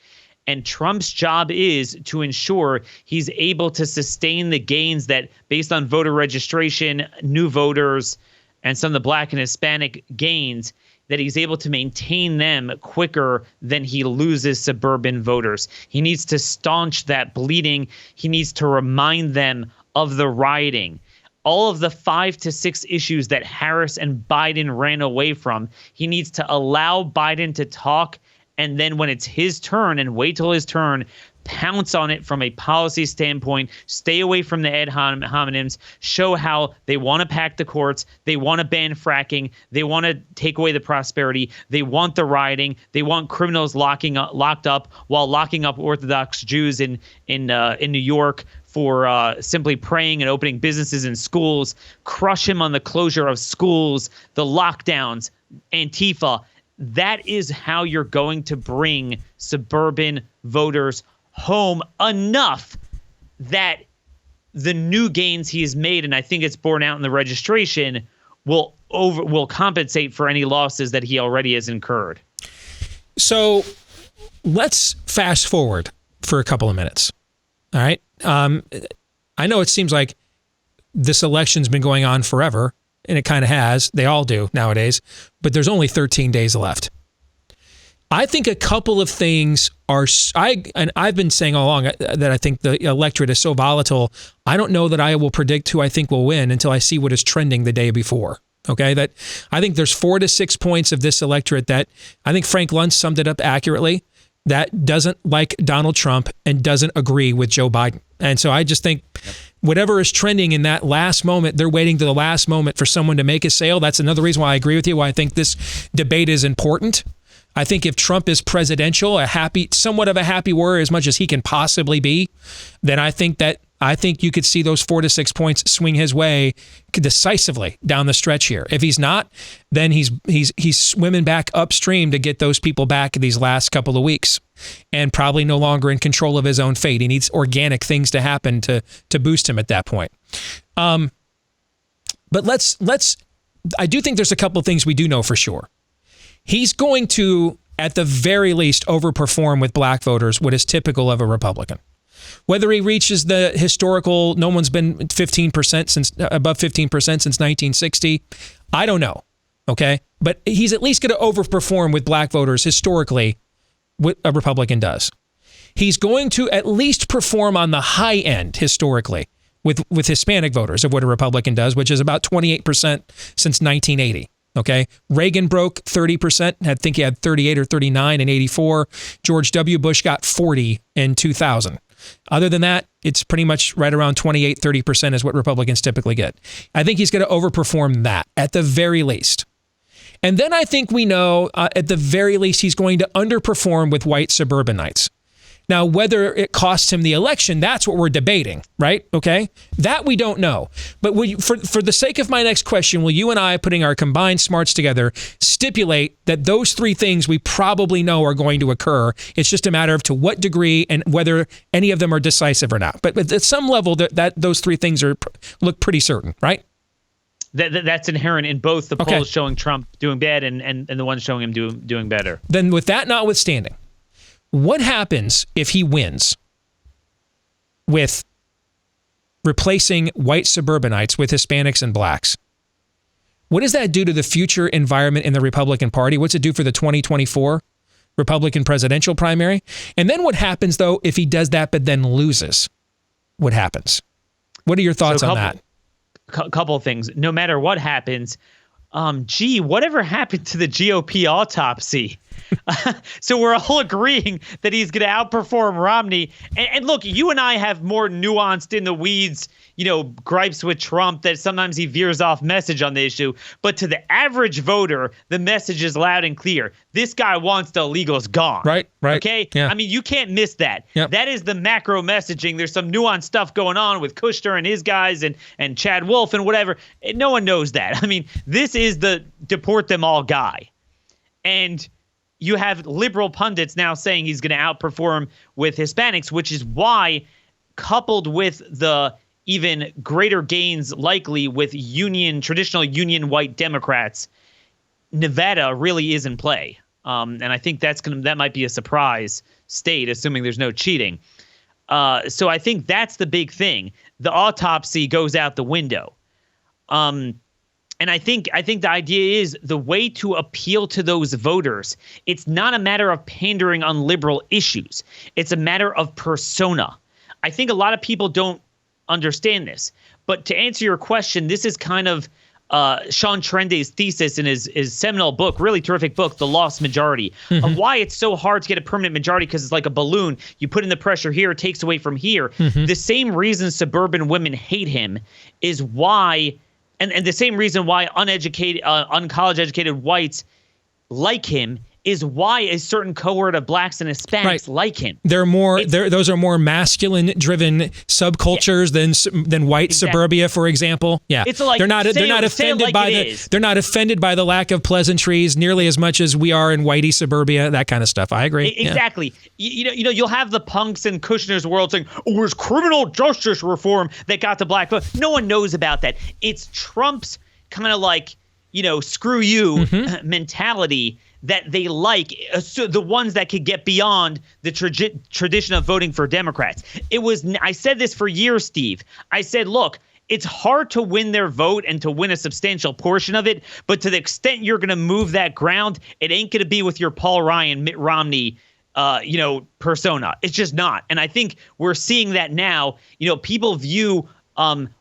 And Trump's job is to ensure he's able to sustain the gains that, based on voter registration, new voters, and some of the black and Hispanic gains, that he's able to maintain them quicker than he loses suburban voters. He needs to staunch that bleeding. He needs to remind them of the rioting. All of the 5 to 6 issues that Harris and Biden ran away from, he needs to allow Biden to talk, and then when it's his turn, and wait till his turn, pounce on it from a policy standpoint, stay away from the ad hominems, show how they want to pack the courts, they want to ban fracking, they want to take away the prosperity, they want the rioting, they want criminals locked up while locking up Orthodox Jews in New York for simply praying and opening businesses and schools, crush him on the closure of schools, the lockdowns, Antifa. That is how you're going to bring suburban voters home enough that the new gains he has made, and I think it's borne out in the registration, will compensate for any losses that he already has incurred. So let's fast forward for a couple of minutes. All right. I know it seems like this election's been going on forever, and it kind of has. They all do nowadays, but there's only 13 days left. I think a couple of things are, I've been saying all along that I think the electorate is so volatile. I don't know that I will predict who I think will win until I see what is trending the day before. Okay, that I think there's 4 to 6 points of this electorate that I think Frank Luntz summed it up accurately, that doesn't like Donald Trump and doesn't agree with Joe Biden. And so I just think whatever is trending in that last moment, they're waiting to the last moment for someone to make a sale. That's another reason why I agree with you, why I think this debate is important. I think if Trump is presidential, somewhat of a happy warrior as much as he can possibly be, then I think you could see those 4 to 6 points swing his way decisively down the stretch here. If he's not, then he's swimming back upstream to get those people back these last couple of weeks, and probably no longer in control of his own fate. He needs organic things to happen to boost him at that point. But I do think there's a couple of things we do know for sure. He's going to, at the very least, overperform with black voters, what is typical of a Republican. Whether he reaches the historical, no one's been above 15% since 1960, I don't know. Okay, but he's at least going to overperform with black voters historically, what a Republican does. He's going to at least perform on the high end historically with Hispanic voters of what a Republican does, which is about 28% since 1980. Okay, Reagan broke 30%. I think he had 38 or 39 in 84. George W. Bush got 40 in 2000. Other than that, it's pretty much right around 28, 30% is what Republicans typically get. I think he's going to overperform that at the very least. And then I think we know at the very least he's going to underperform with white suburbanites. Now, whether it costs him the election, that's what we're debating, right? Okay, that we don't know. But for the sake of my next question, will you and I, putting our combined smarts together, stipulate that those 3 things we probably know are going to occur? It's just a matter of to what degree and whether any of them are decisive or not. But at some level, that those 3 things look pretty certain, right? That's inherent in both the polls showing Trump doing bad and the ones showing him doing better. Then with that notwithstanding, what happens if he wins with replacing white suburbanites with Hispanics and blacks? What does that do to the future environment in the Republican Party? What's it do for the 2024 Republican presidential primary? And then what happens, though, if he does that but then loses? What happens? What are your thoughts on that? Couple of things. No matter what happens, whatever happened to the GOP autopsy? So we're all agreeing that he's going to outperform Romney. And look, you and I have more nuanced in the weeds, gripes with Trump that sometimes he veers off message on the issue. But to the average voter, the message is loud and clear. This guy wants the illegals gone. Right. Okay? Yeah. I mean, you can't miss that. Yep. That is the macro messaging. There's some nuanced stuff going on with Kushner and his guys and Chad Wolf and whatever. And no one knows that. I mean, this is the deport them all guy. And you have liberal pundits now saying he's going to outperform with Hispanics, which is why, coupled with the even greater gains likely with traditional union white Democrats, Nevada really is in play. And I think that might be a surprise state, assuming there's no cheating. So I think that's the big thing. The autopsy goes out the window. And I think the idea is the way to appeal to those voters. It's not a matter of pandering on liberal issues. It's a matter of persona. I think a lot of people don't understand this. But to answer your question, this is kind of Sean Trende's thesis in his seminal book, really terrific book, The Lost Majority, of why it's so hard to get a permanent majority, because it's like a balloon. You put in the pressure here, it takes away from here. The same reason suburban women hate him is why, and the same reason why uncollege educated whites like him is why a certain cohort of blacks and Hispanics like him. Those are more masculine-driven subcultures than white suburbia, for example. Yeah, it's like they're not offended by the lack of pleasantries nearly as much as we are in whitey suburbia. That kind of stuff. I agree. Exactly. Yeah. You know, you'll have the punks in Kushner's world saying, "Oh, it was criminal justice reform that got the black vote." No one knows about that. It's Trump's kind of like, screw you mentality that they like, so the ones that could get beyond the tradition of voting for Democrats. I said this for years, Steve. I said, look, it's hard to win their vote and to win a substantial portion of it, but to the extent you're going to move that ground, it ain't going to be with your Paul Ryan, Mitt Romney, persona. It's just not. And I think we're seeing that now. People view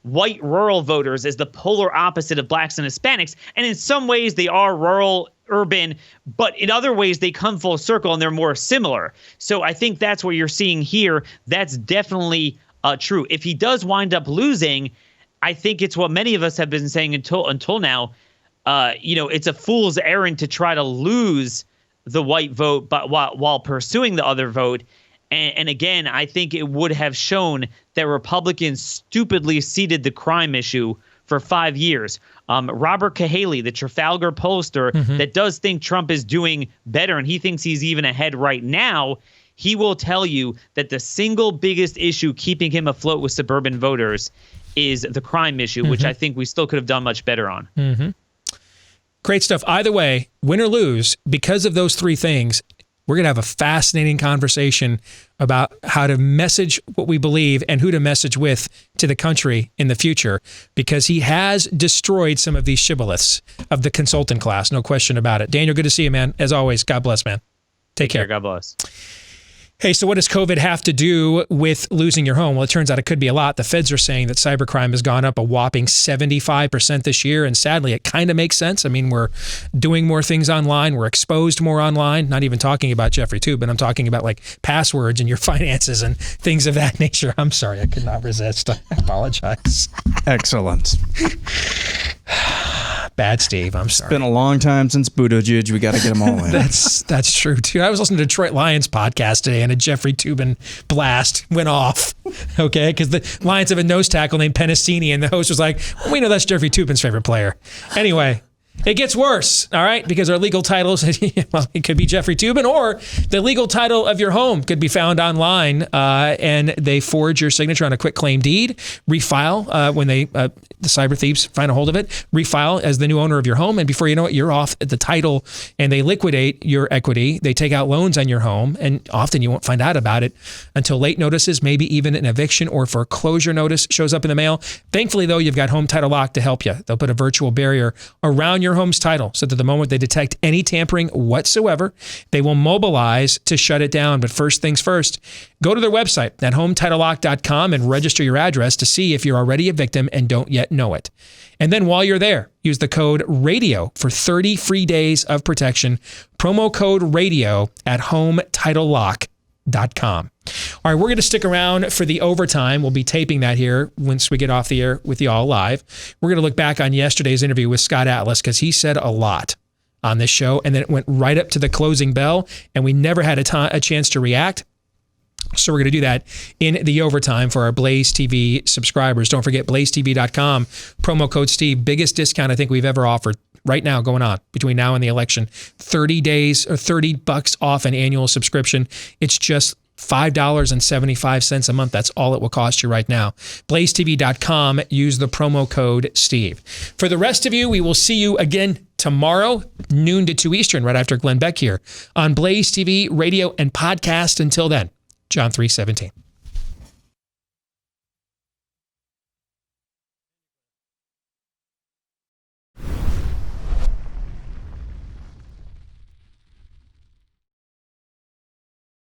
white rural voters as the polar opposite of blacks and Hispanics. And in some ways they are rural, urban, but in other ways they come full circle and they're more similar. So I think that's what you're seeing here. That's definitely true. If he does wind up losing, I think it's what many of us have been saying until now. It's a fool's errand to try to lose the white vote, but while pursuing the other vote. And again, I think it would have shown that Republicans stupidly ceded the crime issue for 5 years. Robert Cahaley, the Trafalgar pollster that does think Trump is doing better, and he thinks he's even ahead right now, he will tell you that the single biggest issue keeping him afloat with suburban voters is the crime issue, which I think we still could have done much better on. Great stuff. Either way, win or lose, because of those three things, we're going to have a fascinating conversation about how to message what we believe and who to message with to the country in the future, because he has destroyed some of these shibboleths of the consultant class. No question about it. Daniel, good to see you, man. As always, God bless, man. Take care. God bless. Hey, so what does COVID have to do with losing your home? Well, it turns out it could be a lot. The feds are saying that cybercrime has gone up a whopping 75% this year. And sadly, it kind of makes sense. I mean, we're doing more things online. We're exposed more online. Not even talking about Jeffrey Toobin. I'm talking about like passwords and your finances and things of that nature. I'm sorry. I could not resist. I apologize. Excellent. Bad Steve. I'm sorry. It's been a long time since Buttigieg. We got to get them all in. That's true, too. I was listening to Detroit Lions podcast today, and a Jeffrey Toobin blast went off, okay? Because the Lions have a nose tackle named Pennicini, and the host was like, well, we know that's Jeffrey Toobin's favorite player. Anyway, it gets worse, all right? Because our legal titles, well, it could be Jeffrey Toobin, or the legal title of your home could be found online, and they forge your signature on a quitclaim deed, refile when the cyber thieves find a hold of it, refile as the new owner of your home, and before you know it, you're off the title, and they liquidate your equity. They take out loans on your home, and often you won't find out about it until late notices, maybe even an eviction or foreclosure notice shows up in the mail. Thankfully, though, you've got Home Title Lock to help you. They'll put a virtual barrier around your home's title so that the moment they detect any tampering whatsoever, they will mobilize to shut it down. But first things first, go to their website at HometitleLock.com and register your address to see if you're already a victim and don't yet know it. And then while you're there, use the code RADIO for 30 free days of protection. Promo code RADIO at HometitleLock.com. All right, we're going to stick around for the overtime. We'll be taping that here once we get off the air with y'all live. We're going to look back on yesterday's interview with Scott Atlas because he said a lot on this show, and then it went right up to the closing bell, and we never had a chance to react. So we're going to do that in the overtime for our Blaze TV subscribers. Don't forget BlazeTV.com, promo code Steve, biggest discount I think we've ever offered right now going on between now and the election. 30 days or $30 off an annual subscription. It's just $5.75 a month. That's all it will cost you right now. BlazeTV.com. Use the promo code Steve. For the rest of you, we will see you again tomorrow, noon to 2 Eastern, right after Glenn Beck here on Blaze TV, radio, and podcast. Until then, John 3:17.